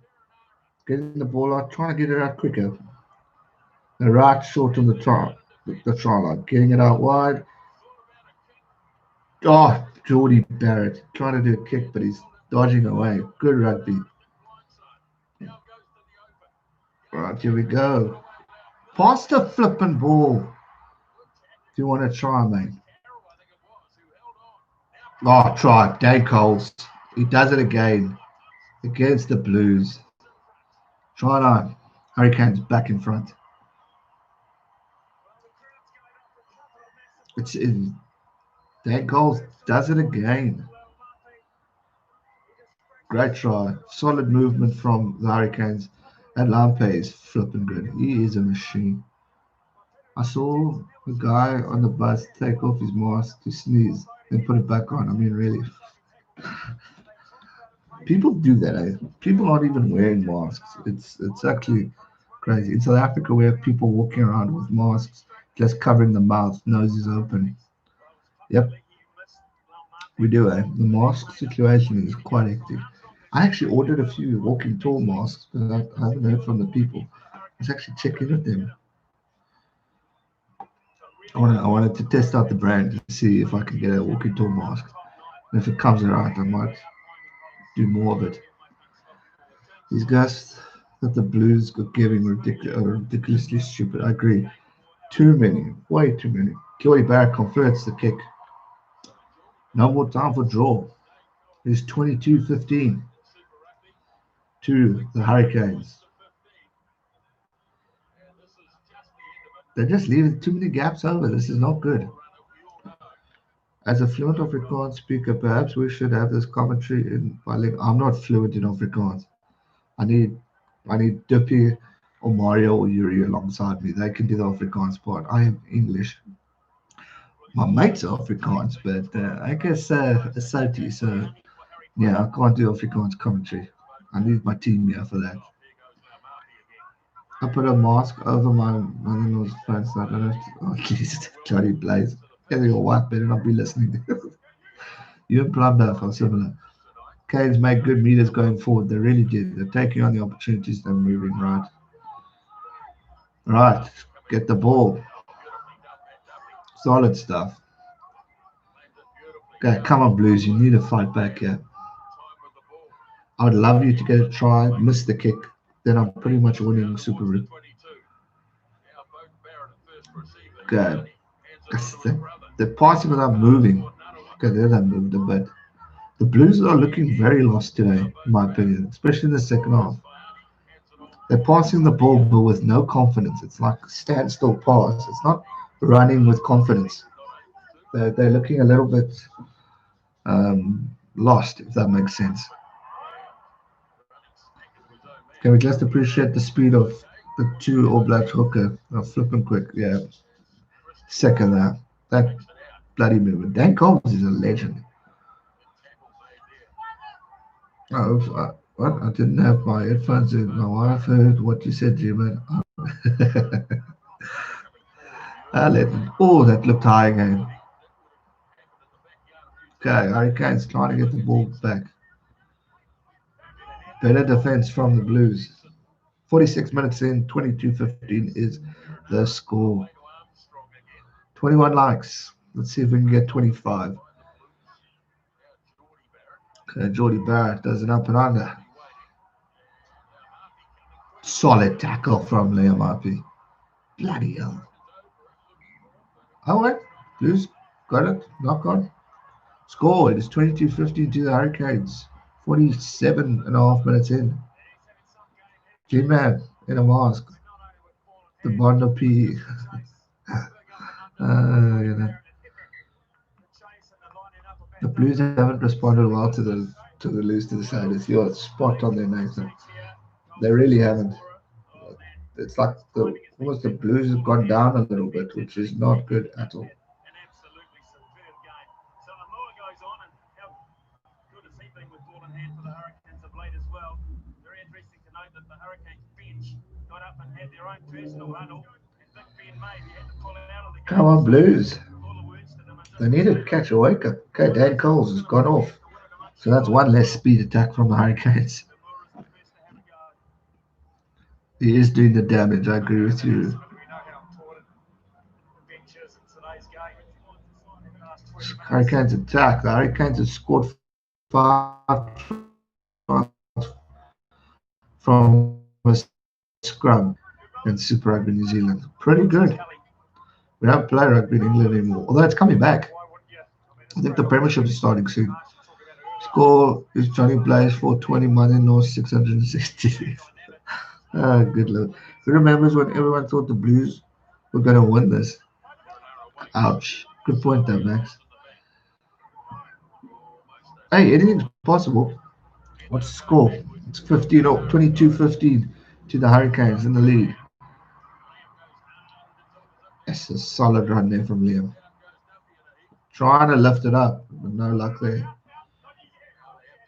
Getting the ball out, trying to get it out quicker. They're right short on the try line, getting it out wide. Oh, Jordie Barrett trying to do a kick, but he's dodging away. Good rugby. Right, here we go. Pass the flipping ball. If you want to try, mate. Oh, try. Dave Coles. He does it again against the Blues. Try on. Hurricanes back in front. Dave Coles does it again. Great try. Solid movement from the Hurricanes. And Lampe is flipping good. He is a machine. I saw a guy on the bus take off his mask to sneeze and put it back on. I mean, really. People do that. People aren't even wearing masks. It's actually crazy. In South Africa, we have people walking around with masks, just covering the mouth, noses open. Yep, we do. The mask situation is quite hectic. I actually ordered a few walking tall masks, but I haven't heard from the people. I was actually checking with them. I wanted to test out the brand to see if I could get a walking tall mask. And if it comes around, I might do more of it. These guys that the Blues are giving are ridiculously stupid. I agree. Too many. Way too many. Joey Barrett converts the kick. No more time for draw. It's 22-15 to the Hurricanes. They're just leaving too many gaps over. This is not good. As a fluent Afrikaans speaker, perhaps we should have this commentary in bilingual. I'm not fluent in Afrikaans. I need Dippy or Mario or Yuri alongside me. They can do the Afrikaans part. I am English. My mates are Afrikaans, but I guess a Soti, so yeah, I can't do Afrikaans commentary. I need my team here for that. I put a mask over my mother-in-law's phone so I don't have to. Oh, jeez, Johnny Blaze. Yeah, your wife better not be listening. You and Plumduff are similar. Canes make good meters going forward. They really did. They're taking on the opportunities. They're moving right. Right, get the ball. Solid stuff. Okay, come on, Blues. You need to fight back here. I would love you to get a try, miss the kick. Then I'm pretty much winning Super Rugby. Okay. The passing without moving. Okay, there they moved a bit. The Blues are looking very lost today, in my opinion, especially in the second half. They're passing the ball but with no confidence. It's like a standstill pass. It's not running with confidence. They're looking a little bit lost, if that makes sense. Can we just appreciate the speed of the two All Blacks hooker? Flipping quick, yeah. Second there. That bloody movement. Dan Combs is a legend. What? I didn't have my headphones in. My wife heard what you said, Jim. Oh, that looked high again. Okay, Hurricanes trying to get the ball back. Better defense from the Blues. 46 minutes in, 22-15 is the score. 21 likes. Let's see if we can get 25. Okay, Jordie Barrett does an up and under. Solid tackle from Liam Harpy. Bloody hell. Oh, wait. Blues got it. Knock on. Score. It is 22-15 to the Hurricanes. 47 and a half minutes in. G-Man in a mask. The Bondo P. The Blues haven't responded well to the lose to the Saints. You're spot on there, Nathan. They really haven't. It's like almost the Blues have gone down a little bit, which is not good at all. Come on, Blues. They need to catch a wake up. Okay, Dan Coles has gone off. So that's one less speed attack from the Hurricanes. He is doing the damage, I agree with you. players in today's game. In the last 20 minutes. Hurricanes attack. The Hurricanes have scored 5 from a scrum in Super Rugby New Zealand. Pretty good. We don't play rugby in England anymore, although it's coming back. Why wouldn't you? I mean, I think the Premiership is starting soon. nice to talk about earlier. Score is Johnny Blaze 420, Mother-in-law 660. Good lord. Who remembers when everyone thought the Blues were going to win this? Ouch. Good point there, Max. Hey, anything's possible. What's the score? It's 15 or 22-15 to the Hurricanes in the lead. That's a solid run there from Liam. Trying to lift it up, but no luck there.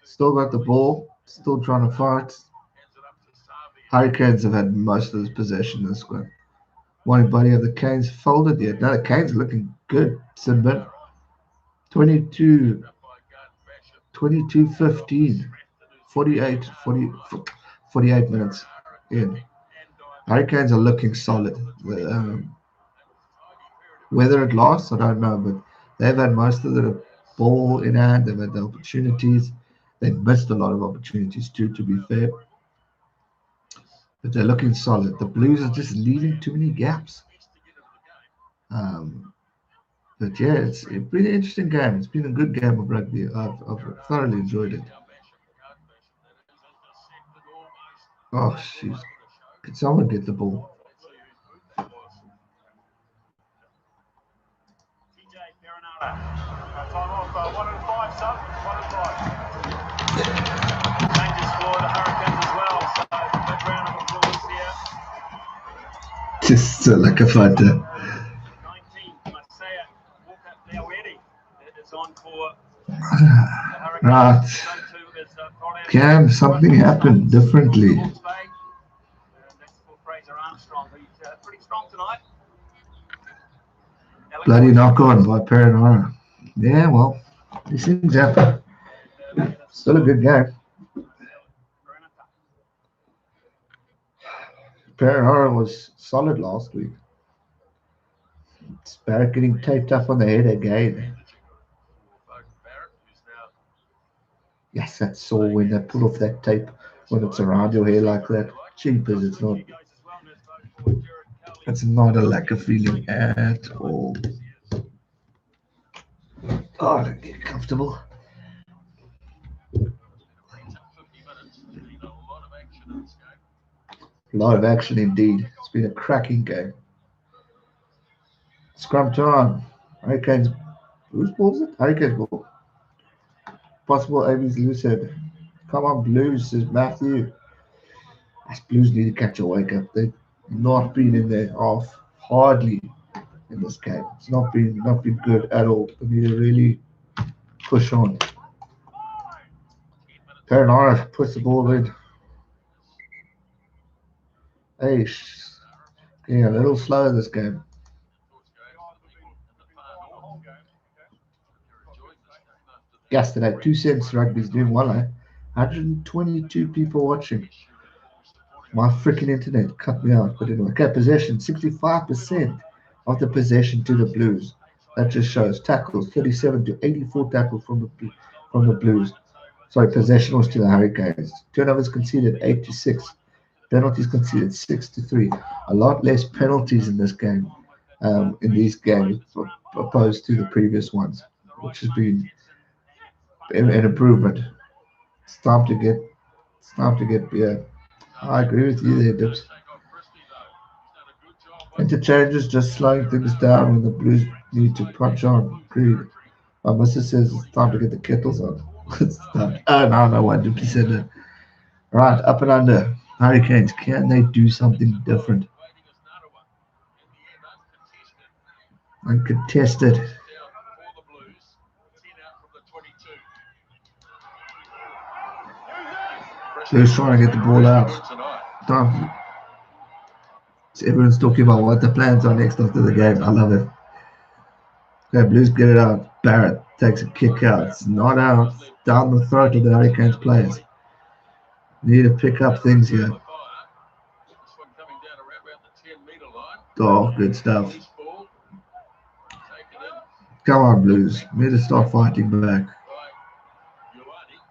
Still got the ball, still trying to fight. Hurricanes have had most of this possession this one. One body of the Canes folded yet. Now the Canes are looking good, Sinbin. 22-15. 48 minutes in. Hurricanes are looking solid. Whether it lasts, I don't know, but they've had most of the ball in hand. They've had the opportunities. They've missed a lot of opportunities too, to be fair. But they're looking solid. The Blues are just leaving too many gaps. But yeah, it's been an interesting game. It's been a good game of rugby. I've thoroughly enjoyed it. Oh, jeez. Could someone get the ball? Time off, 1 and 5, son. 1 and 5. Changes for the Hurricanes as well. So, big round of applause here. Just like a fighter. 19, Masaya Walker-Leaweri is on for the Hurricanes. Right. So too is Brian. Can something happen differently? And that's for Fraser Armstrong, who's pretty strong tonight. Bloody knock on by Perenara. Yeah, well, these things happen. Still a good game. Perenara was solid last week. It's Barrett getting taped up on the head again. Yes, that's sore when they pull off that tape when it's around your hair like that. Cheapers, it's not. It's not a lack of feeling at all. Oh, don't get comfortable. A lot of action indeed. It's been a cracking game. Scrum time. Hurricanes. Whose ball is it? Hurricanes ball. Possible Amy's loose head. Come on, Blues, says Matthew. Us Blues need to catch a wake up. They've not been in there half hardly in this game. It's not been good at all. They need to really push on. Perenara puts the ball in. Hey, getting a little slow in this game. Yesterday, 2 cents rugby's doing well, eh? 122 people watching. My freaking internet cut me out. But anyway, okay, possession, 65% of the possession to the Blues. That just shows tackles, 37 to 84 tackles from the Blues. Sorry, possession was to the Hurricanes. Turnovers conceded 8 to 6. Penalties conceded 6 to 3. A lot less penalties in this game, in these games, opposed to the previous ones, which has been an improvement. It's time to get. Yeah, I agree with you there, Dips. Interchanges just slowing things down when the Blues need to punch on. Agreed. My missus says it's time to get the kettles on. It's time. Oh, no wonder he said that. Right, up and under. Hurricanes, can they do something different? Uncontested. Blues trying to get the ball out. Time. So everyone's talking about what the plans are next after the game. I love it. Okay, Blues get it out. Barrett takes a kick out. It's not out. Down the throat of the Hurricanes players. Need to pick up things here. Oh, good stuff. Come on, Blues. We need to start fighting back.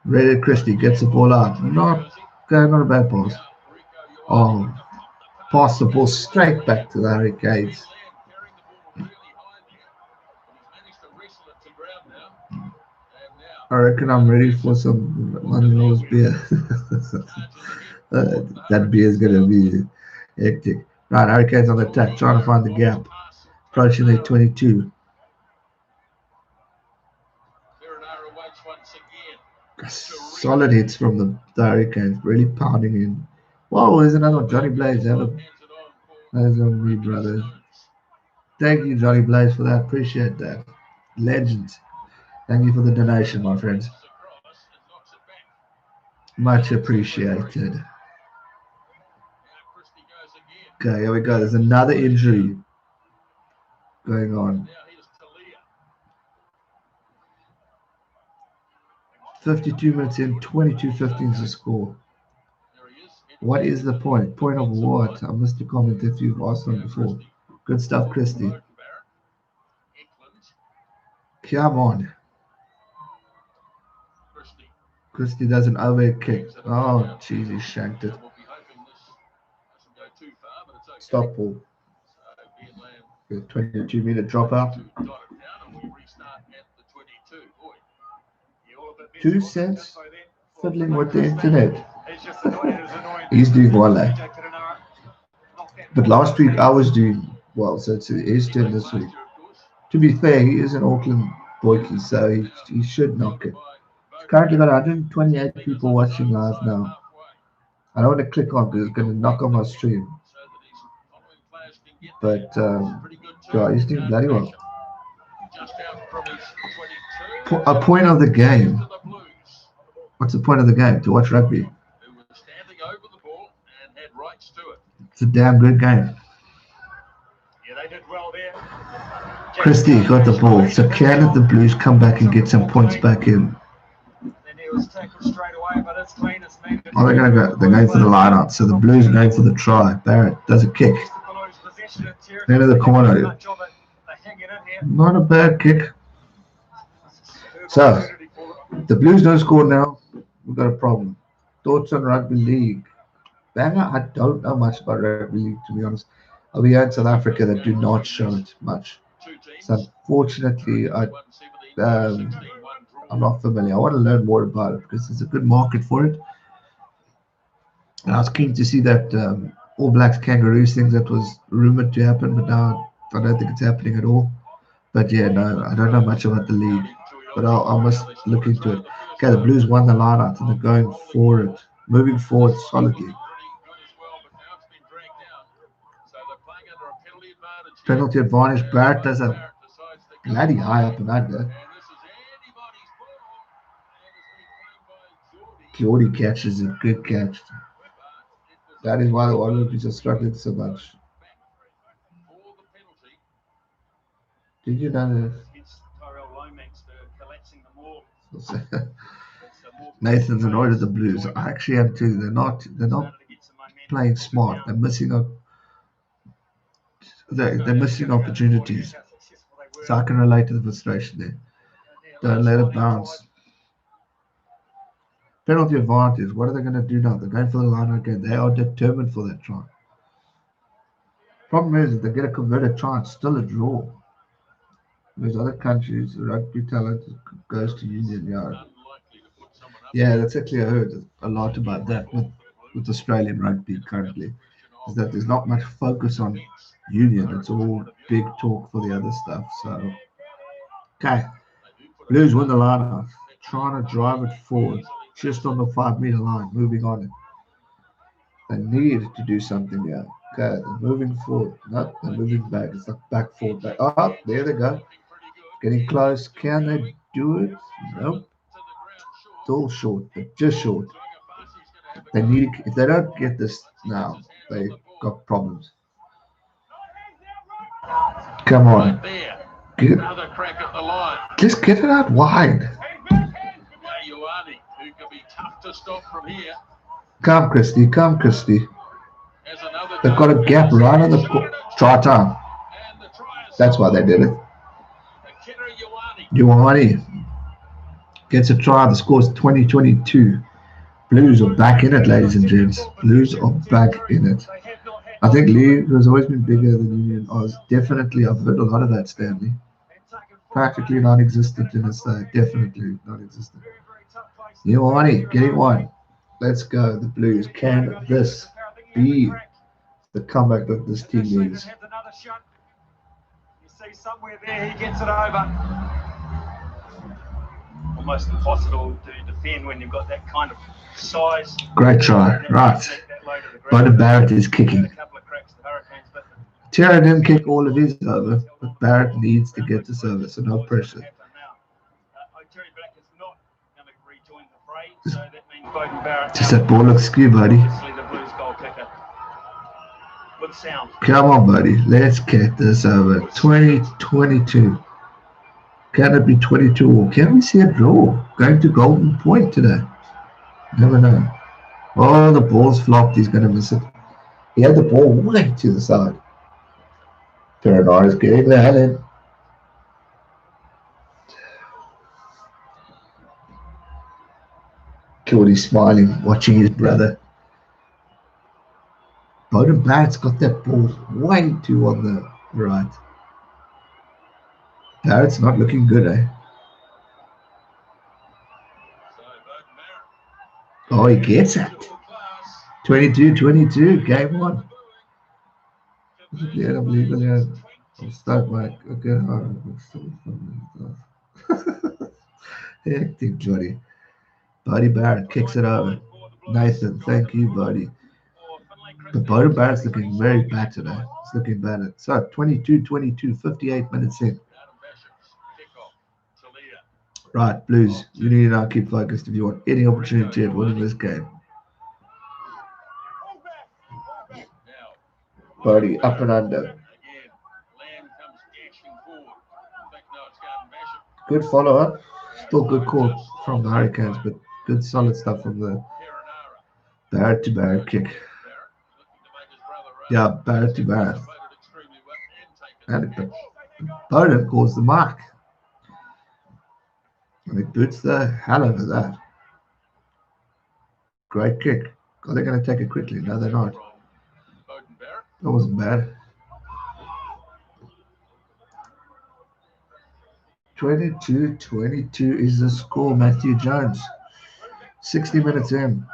Red Christie gets the ball out. Not a bad pass. Oh, pass the ball straight back to the Hurricanes. I reckon I'm ready for some Manlo's beer. That beer is going to be hectic. Right, Hurricanes on the attack, trying to find the gap. Approaching their 22. Solid hits from the Hurricanes, really pounding in. Whoa, there's another one. Johnny Blaze. That's on me, brothers. Thank you, Johnny Blaze, for that. Appreciate that. Legends. Thank you for the donation, my friends. Much appreciated. Okay, here we go. There's another injury going on. 52 minutes in, 22-15 is the score. What is the point? Point of what? I missed the comment if you've asked them before. Good stuff, Christy. Come on. Christy does an overhead kick. Oh, jeez, he shanked it. Stop ball. 22-meter dropout. 2 cents fiddling with the internet. He's doing well, eh? But last week I was doing well, so it's his turn this week. To be fair, he is an Auckland boykie, so he should knock it. He's currently got 128 people watching live now. I don't want to click on because it's going to knock on my stream. But yeah, he's doing bloody well. A point of the game. What's the point of the game? To watch rugby. It's a damn good game. Christie got the ball. So can the Blues come back and get some points back in? Oh, they're going to go. They're going for the line out. So the Blues are going for the try. Barrett does a kick. Into the corner. Not a bad kick. So the Blues don't score now. We've got a problem. Thoughts on rugby league? Banger, I don't know much about rugby league, to be honest. We are in South Africa that do not show it much. So unfortunately, I'm not familiar. I want to learn more about it because there's a good market for it. And I was keen to see that All Blacks Kangaroos thing that was rumored to happen, but now I don't think it's happening at all. But yeah, no, I don't know much about the league, but I must look into it. Okay, the Blues won the line out and they're going for it, moving forward solidly. Penalty advantage. Barrett does a bloody high up and under. Jordie catches a good catch. That is why the Wallabies are struggling so much. Did you know that? Nathan's annoyed at the Blues. I actually am too. They're not playing smart. They're missing up. They're missing opportunities. So I can relate to the frustration there. Don't let it bounce. Penalty advantage. What are they going to do now? They're going for the line again. They are determined for that try. Problem is, if they get a converted try, it's still a draw. There's other countries, rugby talent goes to union. Yeah, that's actually, I heard a lot about that with Australian rugby currently. Is that there's not much focus on union. It's all big talk for the other stuff. So, okay. Blues win the line off. Trying to drive it forward. Just on the 5-meter line. Moving on it. They need to do something here. Okay, they're moving forward. No, they're moving back. It's like back, forward, back. Oh, there they go. Getting close. Can they do it? Nope. Still short, but just short. They need. If they don't get this now, they got problems. Come on. Another crack at the line. Just get it out wide. Who can be tough to stop from here. Come, Christy. Come, Christy. They've got a gap right on the try time. That's why they did it. Ioane gets a try. The score's 20-22. Blues are back in it, ladies and gents. Blues are back in it. I think League has always been bigger than Union Oz. Definitely, I've heard a lot of that, Stanley. Practically non-existent in its day. Definitely non-existent. Ioane getting one. Let's go, the Blues. Can this be the comeback that this team needs? You see somewhere there, he gets it over. Almost impossible to defend when you've got that kind of size. Great try. Right. Beauden Barrett is kicking. Aotearoa didn't kick all of his over, but Barrett needs to get this over, so no pressure. Just that ball looks skew, buddy. Come on, buddy. Let's get this over. 20-22. Can it be 22 or can we see a draw? Going to Golden Point today. Never know. Oh, the ball's flopped. He's going to miss it. He had the ball way to the side. Perenara is getting the hell in. Jordie smiling, watching his brother. Beauden Barrett's got that ball way too on the right. Barrett's not looking good, eh? Oh, he gets it. 22-22, game one. I'll start my hectic, Jordie. Buddy Barrett kicks it over. Nathan, thank you, buddy. But Beauden Barrett's looking very bad today. It's looking bad. So 22-22, 58 minutes in. Right, Blues, you need to now keep focused if you want any opportunity at winning this game. Buddy, up and under. Good follow-up. Still good call from the Hurricanes, but good solid stuff from the Barrett to Barrett kick. Yeah, Barrett to Barrett. And Beauden calls the mark. And he boots the hell out of that. Great kick. Are they going to take it quickly? No, they're not. That wasn't bad. 22-22 is the score, Matthew Jones. 60 minutes in.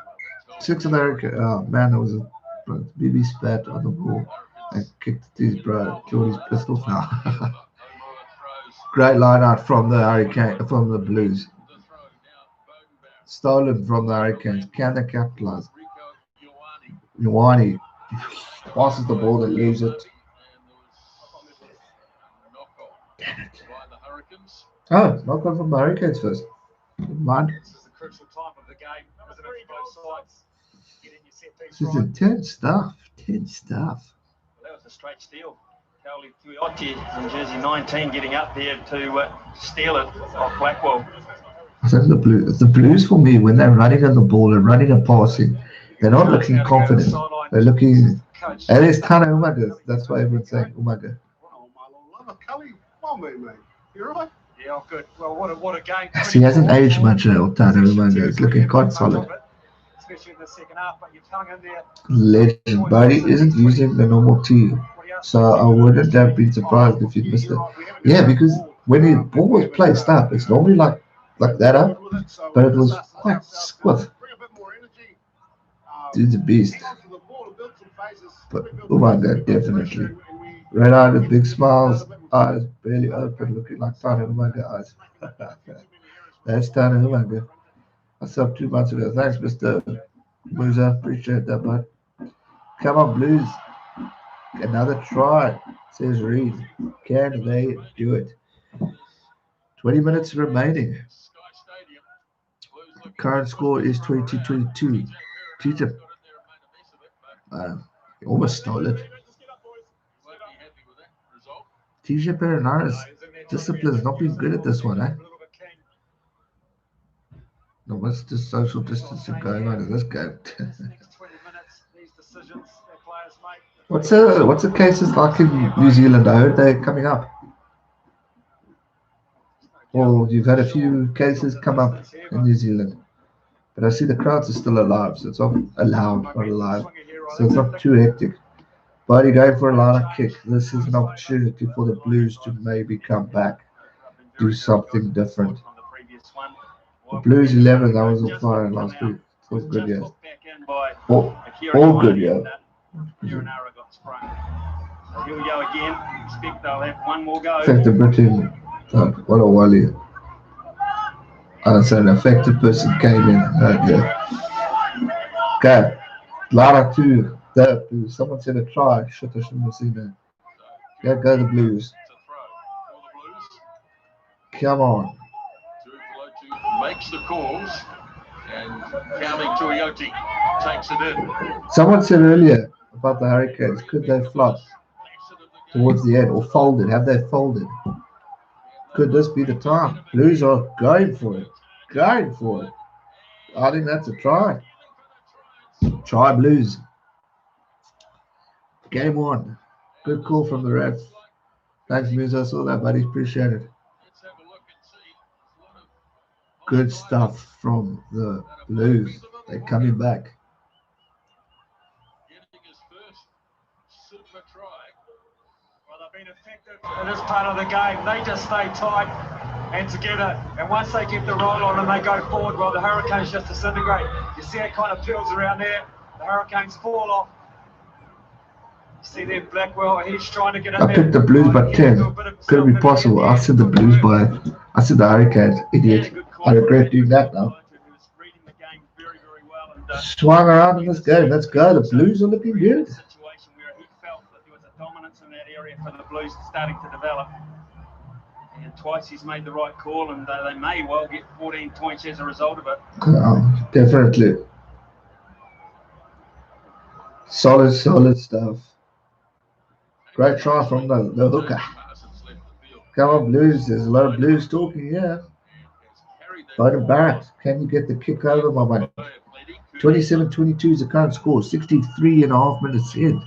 6 of the Hurricanes. Oh, man, that was a BB spat on the ball. And kicked his bro. Jordie's pissed off now. Great line out from the Hurricane, from the Blues. Stolen from the Hurricanes. Can they capitalize? Ioane passes the ball, and leaves it. Damn it. Oh, knock on from the Hurricanes first. Mind. This is the crucial time of the game. Both sides. This is intense stuff. Intense stuff. That was a straight steal. Kaoli Tuioti in jersey 19 getting up there to steal it off Blackwell. I think the Blues for me, when they're running on the ball and running and passing, they're not looking confident. They're looking. And it's Tana Umaga. That's why everyone's saying Umaga. You're right. Yeah, good. Well, what a game. He hasn't aged much now, Tana Umaga. It's looking quite solid. Especially in the second half, but you've hung in there. Legend. Buddy isn't using the normal tee. So I wouldn't have been surprised if you missed it. Yeah, because when the ball was placed up, it's normally like that up, but it was quite squiff. Dude's a beast. But oh my god, definitely. Red eyed with big smiles, eyes barely open, looking like Tana Umaga eyes. That's Tana Umaga. I saw 2 months ago. Thanks, Mr. Musa. Appreciate that, bud. Come on, Blues. Another try, says Reed. Can they do it? 20 minutes remaining. Current score is 22-22. Teacher. He almost stole it. TJ Perenara's discipline has not been good at this one, eh? No, what's the social distancing going on in this game? What's the cases like in New Zealand? I heard they're coming up. Well, you've had a few cases come up in New Zealand, but I see the crowds are still alive, so it's not allowed, not alive. So it's not too hectic. But you going for a line kick. This is an opportunity for the Blues to maybe come back, do something different. The Blues 11, that was on fire last week. It was good, yeah. All good, yeah. So here we go again. Expect they'll have one more go. Effective Britain, what a wally. So an affected person came in. Okay, Lara 2. Someone said a try. Shit, I shouldn't have seen that. Yeah, go the Blues. Come on. Makes the calls and counting to Aotearoa takes it in. Someone said earlier about the Hurricanes, could they flop towards the end or folded? Have they folded? Could this be the time? Blues are going for it. Going for it. I think that's a try. Try Blues. Game 1. Good call from the ref. Thanks, Musa. I saw that, buddy. Appreciate it. Good stuff from the Blues. They're coming back. Getting his first super try. Well, they've been effective in this part of the game. They just stay tight and together. And once they get the roll on and they go forward, well, the Hurricanes just disintegrate. You see it kind of feels around there. The Hurricanes fall off. You see there Blackwell, he's trying to get in there. I picked the Blues by 10. Could it be possible? I said the Blues by... I said the Hurricanes. Idiot. I regret doing that now. Swung around in this game. Let's go. The Blues are looking good. Situation where he felt that there was a dominance in that area for the Blues starting to develop. And twice he's made the right call, and they may well get 14 points as a result of it. Definitely. Solid stuff. Great try from the hooker. Come on, Blues. There's a lot of Blues talking here. Beauden Barrett, can you get the kick over, my man? 27-22 is the current score. 63 and a half minutes in.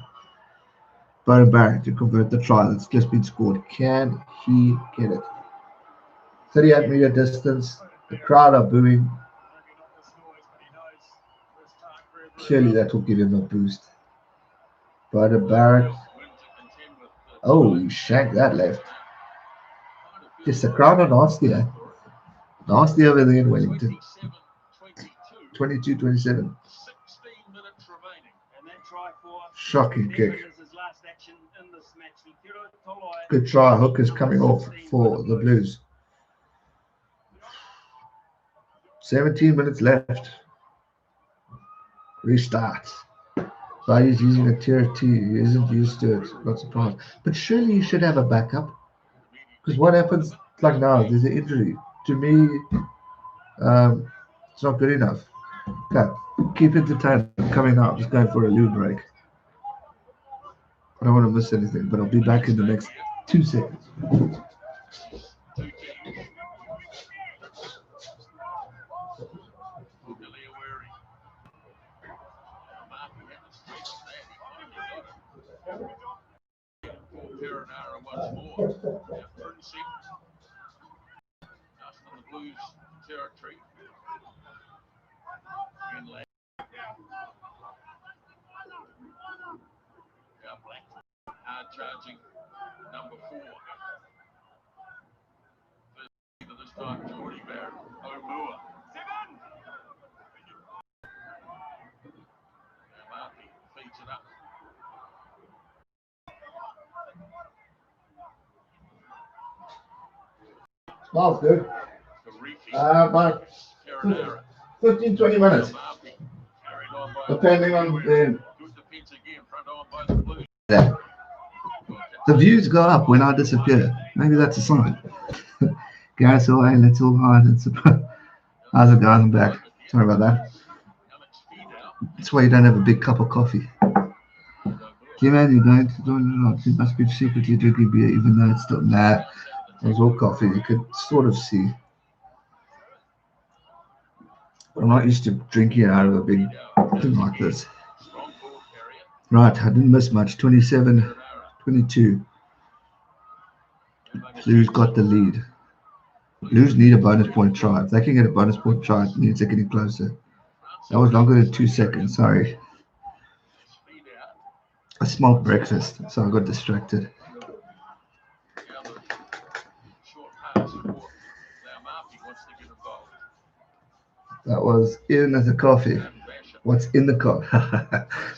Beauden Barrett to convert the try that's just been scored. Can he get it? 38-meter distance. The crowd are booing. Surely that will give him a boost. Beauden Barrett. Oh, he shanked that left. Just the crowd are nasty, eh? Nasty over there in Wellington. 22-27. Shocking kick. Good try. Hooker's coming off for the Blues. 17 minutes left. Restart. But he's using a tier 2. He isn't used to it. Not surprised. But surely you should have a backup. Because what happens, like now, there's an injury. To me, it's not good enough. Okay, keep entertained. Coming up, just going for a loo break. I don't want to miss anything, but I'll be back in the next 2 seconds. Blues territory. Black hard charging number 4. This time Jordie, Barrett, O'Moore. Marty feeds it up. Smells good. About 15-20 minutes. Depending on the views go up when I disappear. Maybe that's a sign. Gareth away, let's all hide and surprise. How's it guys? I'm back. Sorry about that. That's why you don't have a big cup of coffee. You man, you don't you must be secretly drinking beer even though it's still nah. It was all coffee. You could sort of see. I'm not used to drinking it out of a big thing like this. Right, I didn't miss much. 27-22. Blues got the lead. Blues need a bonus point try. If they can get a bonus point try, it means they're getting closer. That was longer than 2 seconds. Sorry. I smelled breakfast, so I got distracted. That was in the coffee. What's in the coffee?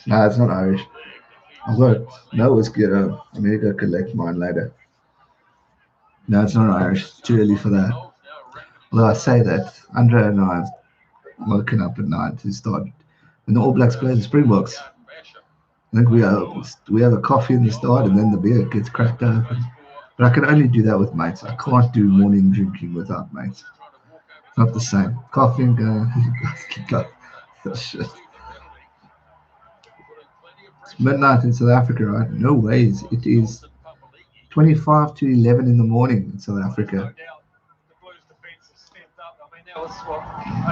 Nah, it's not Irish. I've got no whiskey at home. I need to go collect mine later. No, it's not Irish. It's too early for that. Although I say that, Andre and I have woken up at night to start when the All Blacks play the Springboks. I think we have a coffee in the start and then the beer gets cracked open. But I can only do that with mates. I can't do morning drinking without mates. It's not the same. Coffee and go. Oh, shit. It's midnight in South Africa, right? No ways. It is 25 to 11 in the morning in South Africa.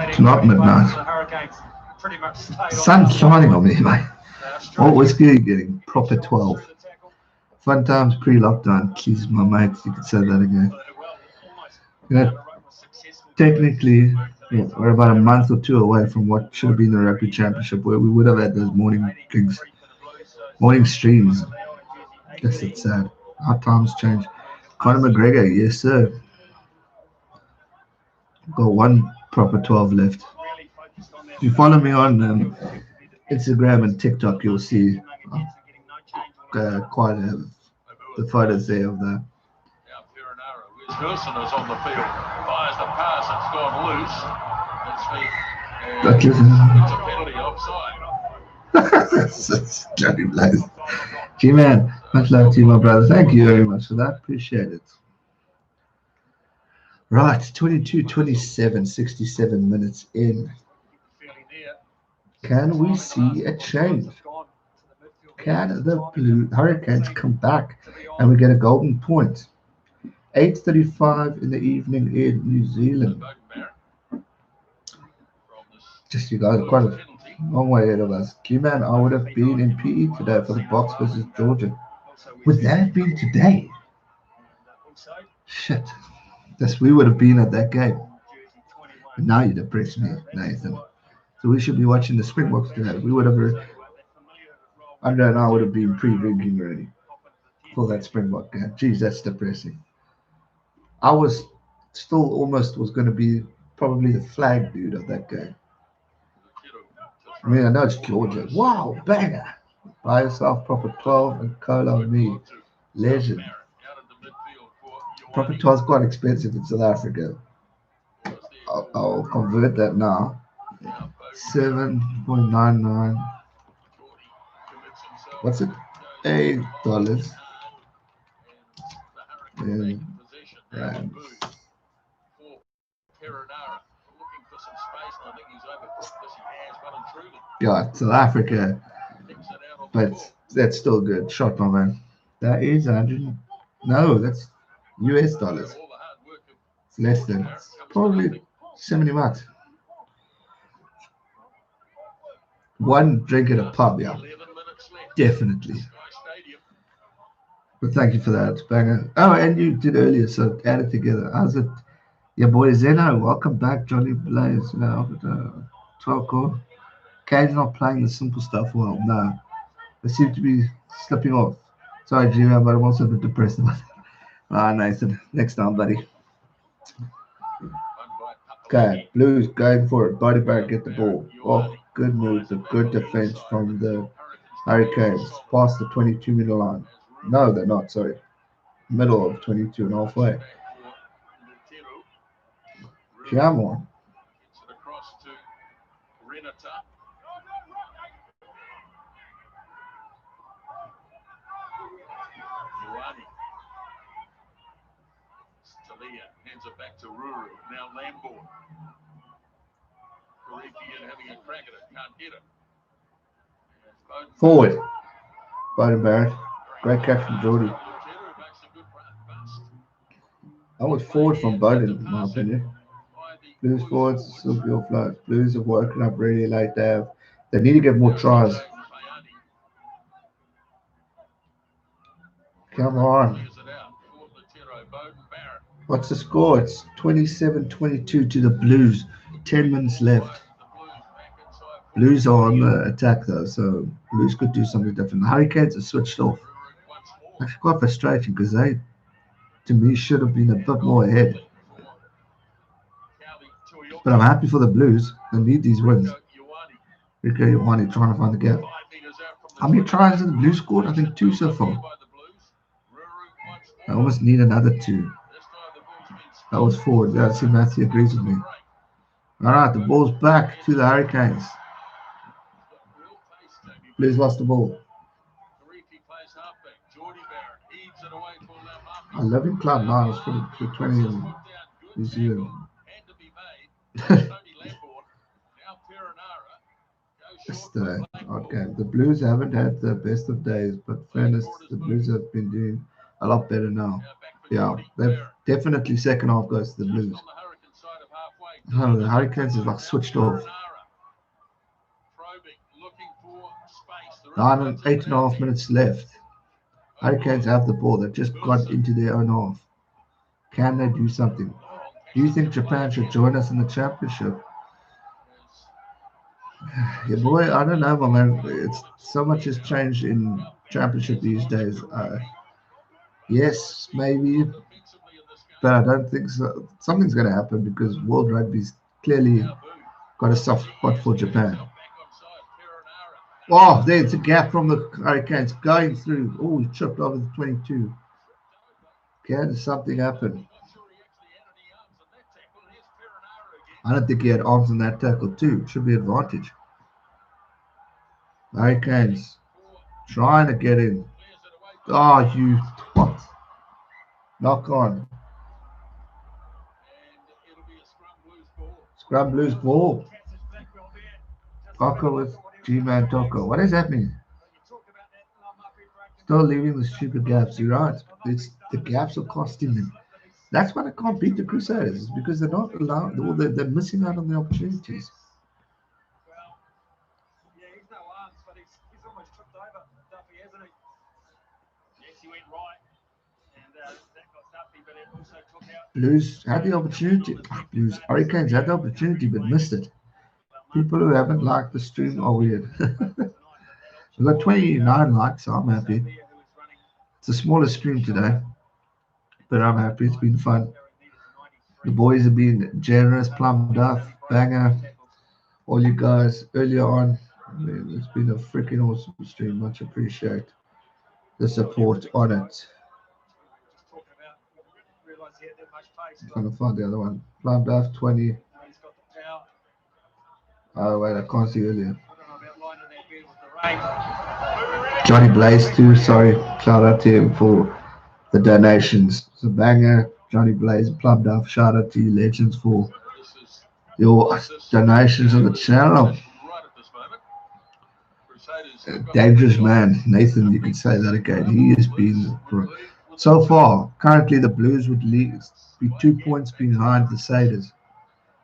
It's not midnight. The sun's shining on me, mate. What whiskey are you getting? Proper 12. Fun times pre-lockdown. Jeez, my mates, you could say that again. You know, technically, yeah, we're about a month or two away from what should have been the rugby championship, where we would have had those morning drinks, morning streams. Guess it's sad. How times change. Conor McGregor, yes sir. Got one proper 12 left. If you follow me on Instagram and TikTok, you'll see quite the photos there of that. Wilson is on the field. Fires the pass. It's gone loose. It's a penalty offside. Johnny Blaze. G-Man, much love to you, my brother. Thank you very much for that. Appreciate it. Right, 22-27, 67 minutes in. Can we see a change? Can the Blue Hurricanes come back and we get a golden point? 8:35 in the evening in New Zealand. Just you guys are quite a long way ahead of us. G-Man, I would have been in PE today for the Box versus Georgia. Would that have been today? Shit. Yes, we would have been at that game. But now you depress me, Nathan. So we should be watching the Springboks today. We would have, Andre and I would have been pre-drinking already for that Springbok game. Jeez, that's depressing. I was still almost was going to be probably the flag dude of that game. I mean, I know it's Georgia. Wow, banger. By yourself, proper 12 and cola on me. Legend. Proper 12 is quite expensive in South Africa. I'll convert that now. 7.99. What's it? $8. Yeah. Right. Yeah, South Africa, but that's still good. Shot, my man. That is 100. No, that's US dollars. It's less than. Probably 70 bucks. One drink at a pub, yeah. Definitely. But thank you for that, banger. Oh, and you did earlier, so add it together. How's it? Yeah, boy, Zeno, welcome back, Johnny Blaze. 12 core. Kane's not playing the simple stuff well. No. They seem to be slipping off. Sorry, G-Man, but I'm also a bit depressed about it. Nathan. Next time, buddy. Okay, Blues going for it. Body Barrett get the ball. Oh, good move, but good defense from the Hurricanes. Past the 22-meter line. No, they're not, sorry. Middle of 22 and halfway. Come on. Hands it back to Ruru. Now Lamborn. Kariki having a crack at it. Can't hit it. Forward. Beauden Barrett. Great catch from Jordie. I was forward from Beauden, in my opinion. Blues forwards still feel flow. Blues have woken up really late. They need to get more tries. Come on. Barrett. What's the score? It's 27-22 to the Blues. 10 minutes left. Blues are on the attack though, so Blues could do something different. The Hurricanes are switched off. Actually quite frustrating because they, to me, should have been a bit more ahead. But I'm happy for the Blues. They need these wins. Rico Ioane trying to find the gap. How many tries have the Blues scored? I think 2 so far. I almost need another 2. That was 4. Yeah, I see Matthew agrees with me. Alright, the ball's back to the Hurricanes. Blues lost the ball. I live in Cloud 9. It's for 20 in New Zealand. Okay, the Blues haven't had the best of days, but fairness, the Blues have been doing a lot better now. Yeah, they've definitely second half goes to the Blues. Oh, the Hurricanes is like switched off. 8.5 minutes left. Hurricanes have the ball. They've just got into their own half. Can they do something? Do you think Japan should join us in the championship? Yeah, boy, I don't know, man. It's so much has changed in championship these days. Yes, maybe, but I don't think so. Something's going to happen because World Rugby's clearly got a soft spot for Japan. Oh, there's a gap from the Hurricanes going through. Oh, he tripped over the 22. Can something happen? I don't think he had arms in that tackle too. Should be advantage. Hurricanes trying to get in. Oh, you twat. Knock on. Scrum Blues ball. Toko with G-Man Toko. What is happening? Still leaving the stupid gaps. You're right. It's the gaps are costing them. That's why they can't beat the Crusaders. It's because they're not allowed. Or they're missing out on the opportunities. Yeah, he's no arms, but he's almost tripped over Duffy, hasn't he? Yes, he went right, and that got Duffy, but it also took out. Blues had the opportunity. Blues Hurricanes had the opportunity, but missed it. People who haven't liked the stream are weird. We've got 29 likes, so I'm happy. It's the smallest stream today, but I'm happy. It's been fun. The boys have been generous, Plum Duff, Banger, all you guys earlier on. I mean, it's been a freaking awesome stream. Much appreciate the support on it. I'm trying to find the other one. Plum Duff 20. Oh wait, I can't see earlier. Johnny Blaze too. Sorry, shout out to him for the donations. It's a banger. Johnny Blaze, Plum Duff. Shout out to you legends for your donations on the channel. Dangerous man, Nathan. You can say that again. He has been so far. Currently, the Blues would be 2 points behind the Satyrs,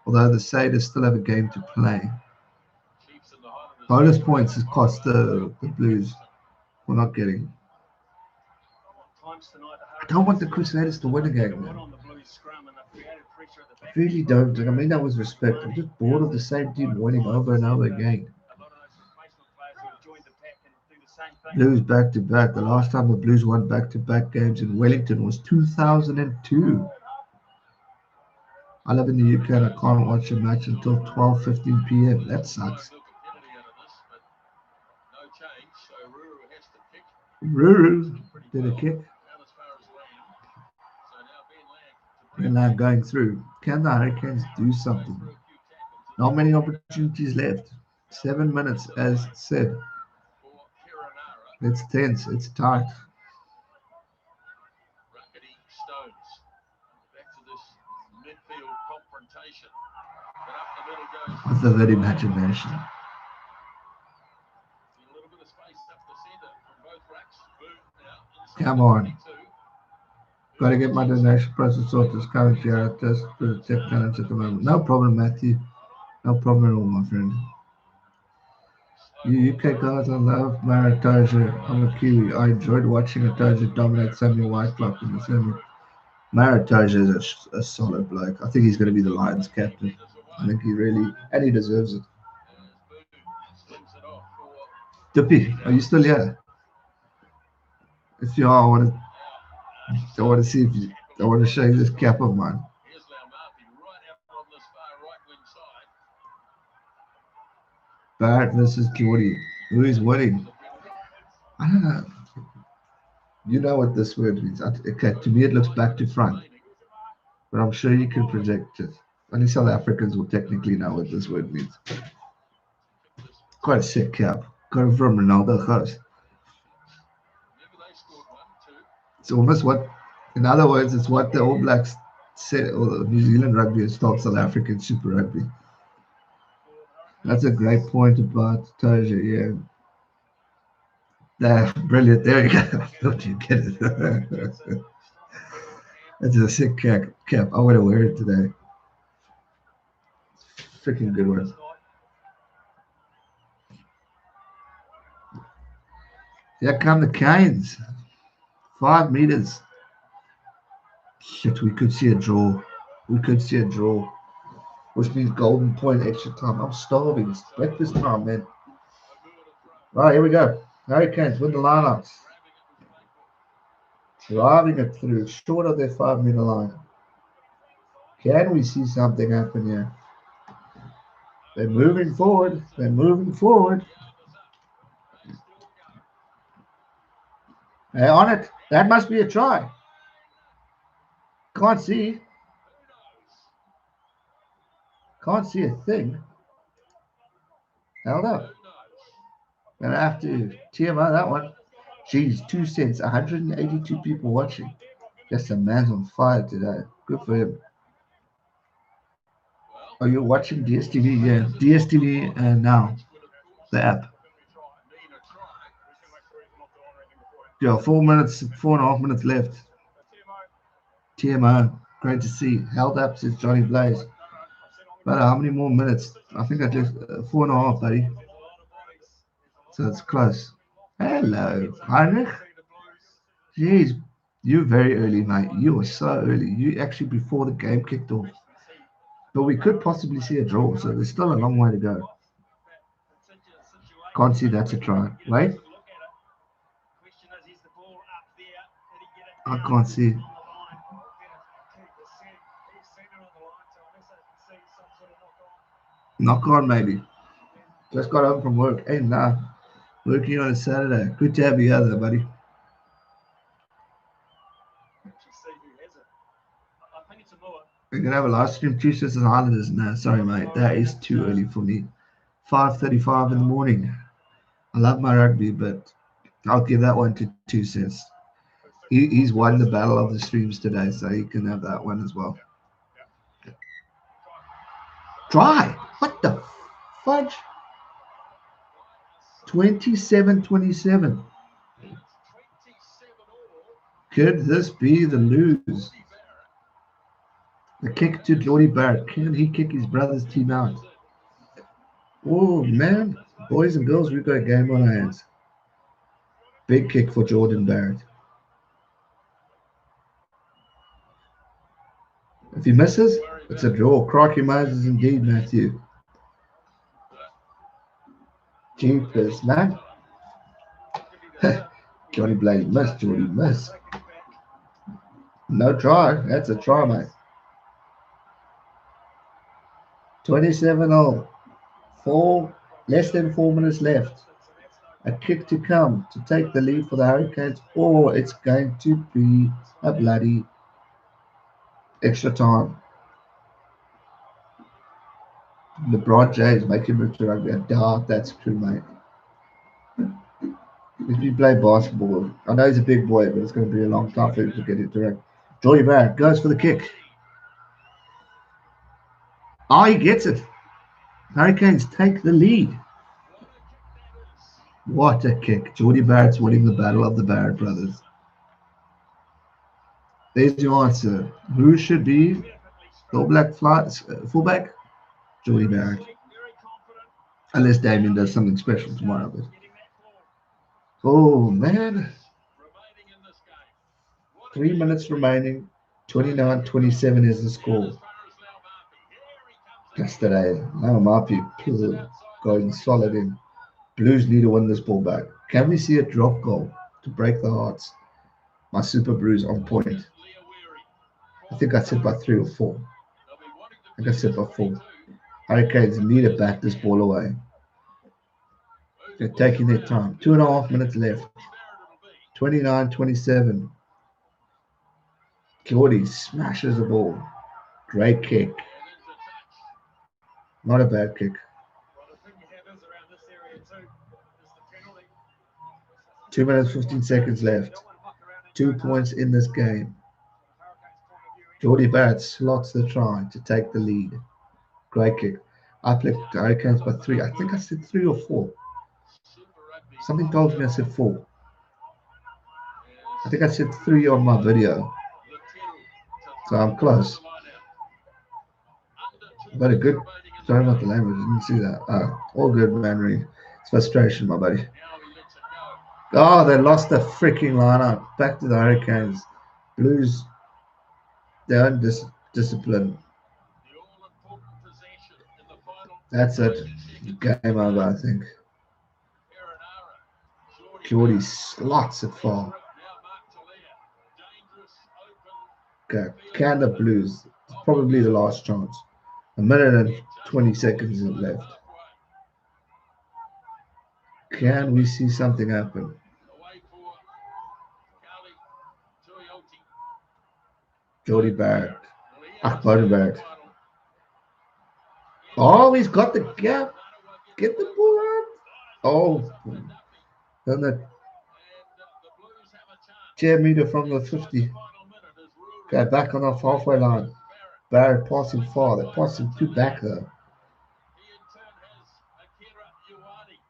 although the Satyrs still have a game to play. Bonus points has cost the Blues. We're not getting. I don't want the Crusaders to win a game, man. I really don't. I mean that with respect. I'm just bored of the same team winning over and over again. Blues back to back. The last time the Blues won back to back games in Wellington was 2002. I live in the UK and I can't watch a match until 12:15 p.m. That sucks. Ruru did a kick. And now going through. Can the Hurricanes do something? Not many opportunities left. 7 minutes, as said. It's tense. It's tight. With a that imagination. Come on. Got to get my donation process sorted. It's currently at test for the tech challenge at the moment. No problem, Matthew. No problem at all, my friend. You UK guys, I love Maritoja. I'm a Kiwi. I enjoyed watching Atoja dominate Samuel Whiteclock in the semi. Maritaja is a solid bloke. I think he's going to be the Lions captain. I think he really, and he deserves it. Dippy, are you still here? If you are, I want to see if you, I want to show you this cap of mine. Barrett versus Jordie. Who is winning? I don't know. You know what this word means. Okay, to me it looks back to front. But I'm sure you can project it. Only South Africans will technically know what this word means. Quite a sick cap. Got it from Ronaldo Ghost. It's almost what, in other words, it's what the All Blacks said, or the New Zealand rugby has taught South African Super Rugby. That's a great point about Toja, yeah. Brilliant. There you go. Don't you get it? That's a sick cap. I want to wear it today. Freaking good one. Here come the Canes. 5 meters. Shit, we could see a draw. Which means golden point extra time. I'm starving. It's breakfast time, man. Right, here we go. Hurricanes win the lineouts. Driving it through, short of their 5 meter line. Can we see something happen here? They're moving forward. They're on it. That must be a try. Can't see a thing. Held up. Gonna have to TMI that one. Jeez, 2 cents. 182 people watching. Just a man's on fire today. Good for him. Are you watching DSTV? Yeah, DSTV now. The app. Yeah, 4.5 minutes left. TMO. Great to see. Held up since Johnny Blaze. But how many more minutes? I think I just 4.5, buddy. So it's close. Hello, Heinrich. Jeez, you're very early, mate. You were so early. You actually before the game kicked off. But we could possibly see a draw, so there's still a long way to go. Can't see that's a try. Wait. I can't see. Knock on, maybe. Just got home from work. Hey, nah. Working on a Saturday. Good to have you out there, buddy. We're going to have a live stream Tuesdays and Islanders. No, sorry, mate. That is too early for me. 5:35 in the morning. I love my rugby, but I'll give that one to 2 cents. He's won the battle of the streams today, so he can have that one as well. Try. What the fudge? 27-27. Could this be the lose? The kick to Jordie Barrett. Can he kick his brother's team out? Oh, man. Boys and girls, we've got a game on our hands. Big kick for Jordan Barrett. If he misses, it's a draw. Crikey Moses indeed, Matthew. Jeepers, man. Johnny Blaze missed. Jordie missed. No try. That's a try, mate. 27-0. Less than 4 minutes left. A kick to come to take the lead for the Hurricanes, or it's going to be a bloody extra time. LeBron James making move to rugby. I doubt that's true, mate. If you play basketball, I know he's a big boy, but it's going to be a long time for him to get into rugby. Jordie Barrett goes for the kick. Oh, he gets it. Hurricanes take the lead. What a kick. Jordie Barrett's winning the battle of the Barrett brothers. There's your answer. Who should be the All Black fullback? Jordie Barrett. Unless Damien does something special tomorrow. But... Oh, man. 3 minutes remaining. 29-27 is the score. Yesterday, now Mapi going solid in. Blues need to win this ball back. Can we see a drop goal to break the hearts? My Super Blues on point. I think I said by 3 or 4. I think I said by 4. Hurricanes need to bat this ball away. They're taking their time. 2.5 minutes left. 29-27. Jordie smashes the ball. Great kick. Not a bad kick. Well, the thing you have is around this area too is the penalty. 2 minutes 15 seconds left. 2 points in this game. Jordie Barrett slots the try to take the lead. Great kick. I picked Hurricanes by 3. I think I said 3 or 4. Something told me I said 4. I think I said 3 on my video. So I'm close. But a good. Sorry about the language. I didn't see that. All good, Manry. It's frustration, my buddy. Oh, they lost the freaking lineup. Back to the Hurricanes. Blues, they're undisciplined. That's it. Game over, I think. Jordie slots it far. Okay, can the Blues? It's probably the last chance. 1 minute and 20 seconds left. Can we see something happen? Jordie Barrett. Beauden Barrett. Oh, he's got the gap. Get the ball out. Oh. Done that. Chair meter from the 50. Okay, back on off halfway line. Barrett passing far. They're passing two back there.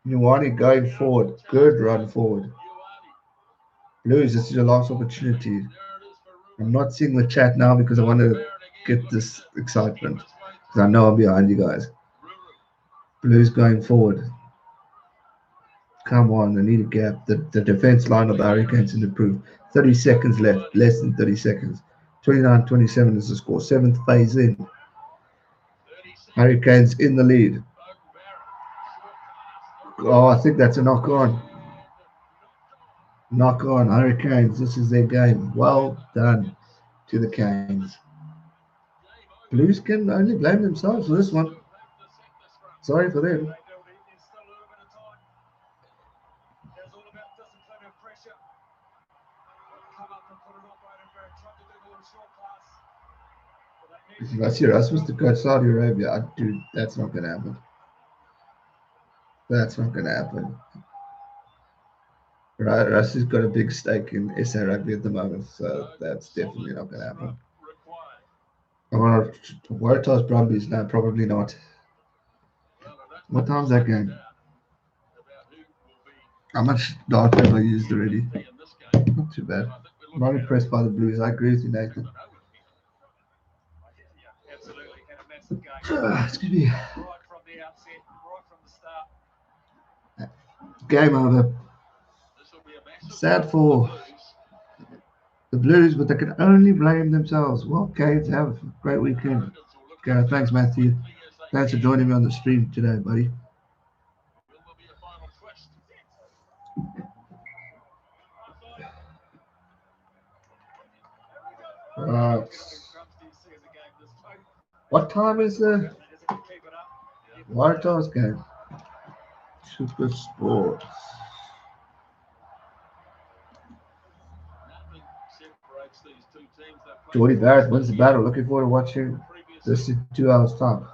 Nuwani going forward. Good run forward. Blues, this is your last opportunity. I'm not seeing the chat now because I want to get this excitement. Because I know I'm behind you guys. Blues going forward. Come on, I need a gap. The defense line of the Hurricanes can improve. 30 seconds left. Less than 30 seconds. 29-27 is the score. 7th phase in. Hurricanes in the lead. Oh, I think that's a knock on. Knock on. Hurricanes. This is their game. Well done to the Canes. Blues can only blame themselves for this one. Sorry for them. If I see Rasmus to go to Saudi Arabia, dude, that's not going to happen. That's not going to happen. Right, Rasmus got a big stake in SA Rugby at the moment, so that's definitely not going to happen. Waratahs Brumbies? No, probably not. What time's that game? How much dark have I used already? Not too bad. I'm not impressed by the Blues. I agree with you, Nathan. Excuse me. Game over. Sad for the Blues, but they can only blame themselves. Well, Canes, have a great weekend. Gareth, thanks, Matthew. Thanks for joining me on the stream today, buddy. Right. What time is the Waratahs game? Super Sports. Jordie Barrett wins the battle. Looking forward to watching this in 2 hours' time.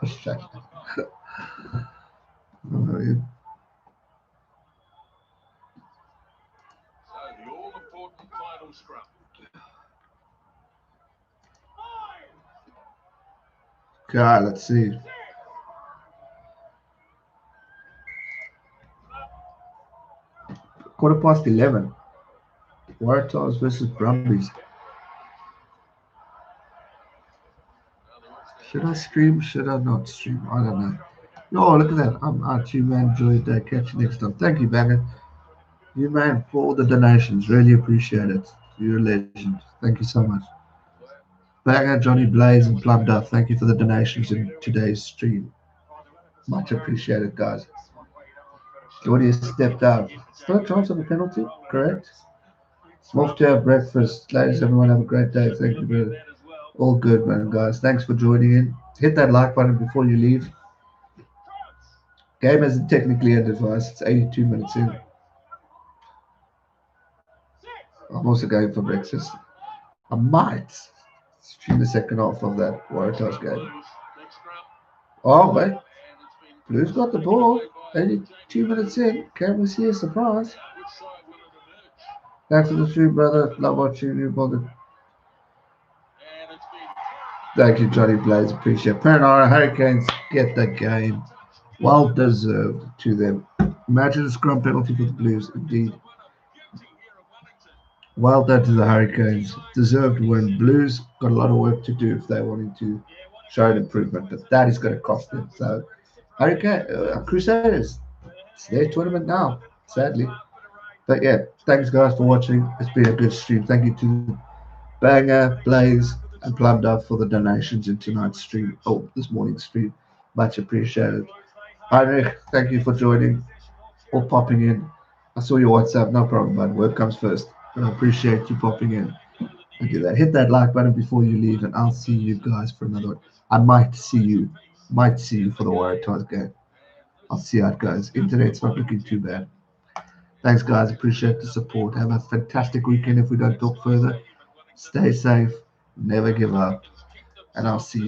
God, let's see. Quarter past 11. Waratahs versus Brumbies. Should I stream? Should I not stream? I don't know. Oh, look at that. I'm out. You, man. Enjoy your day. Catch you next time. Thank you, Banger. You, man, for all the donations. Really appreciate it. You're a legend. Thank you so much. Banger, Johnny Blaze, and Plum Duff, thank you for the donations in today's stream. Much appreciated, guys. Jordie has stepped out. Still a chance of a penalty, correct? Off to have breakfast. Ladies, everyone, have a great day. Thank you, brother. All good, man, guys. Thanks for joining in. Hit that like button before you leave. Game hasn't technically ended for us. It's 82 minutes in. I'm also going for breakfast. I might stream the second half of that Waratahs game. Oh, wait. Blues got the ball. 82 minutes in. Can we see a surprise? Thanks for the stream, brother. Love watching you, brother. Thank you, Johnny Blaze. Appreciate it. Paranara Hurricanes get the game. Well deserved to them. Imagine a scrum penalty for the Blues, indeed. Well done to the Hurricanes. Deserved win. Blues got a lot of work to do if they wanted to show an improvement, but that is going to cost them. So, Crusaders, it's their tournament now, sadly. But yeah, thanks guys for watching. It's been a good stream. Thank you to Banger, Blaze, and Plum Duff for the donations in tonight's stream. Oh, this morning's stream. Much appreciated. Heinrich, thank you for joining or popping in. I saw your WhatsApp, no problem, bud. Work comes first. But I appreciate you popping in and do that. Hit that like button before you leave, and I'll see you guys for another one. I might see you for the Waratahs game. I'll see how it goes. Internet's not looking too bad. Thanks, guys. Appreciate the support. Have a fantastic weekend if we don't talk further. Stay safe. Never give up. And I'll see you.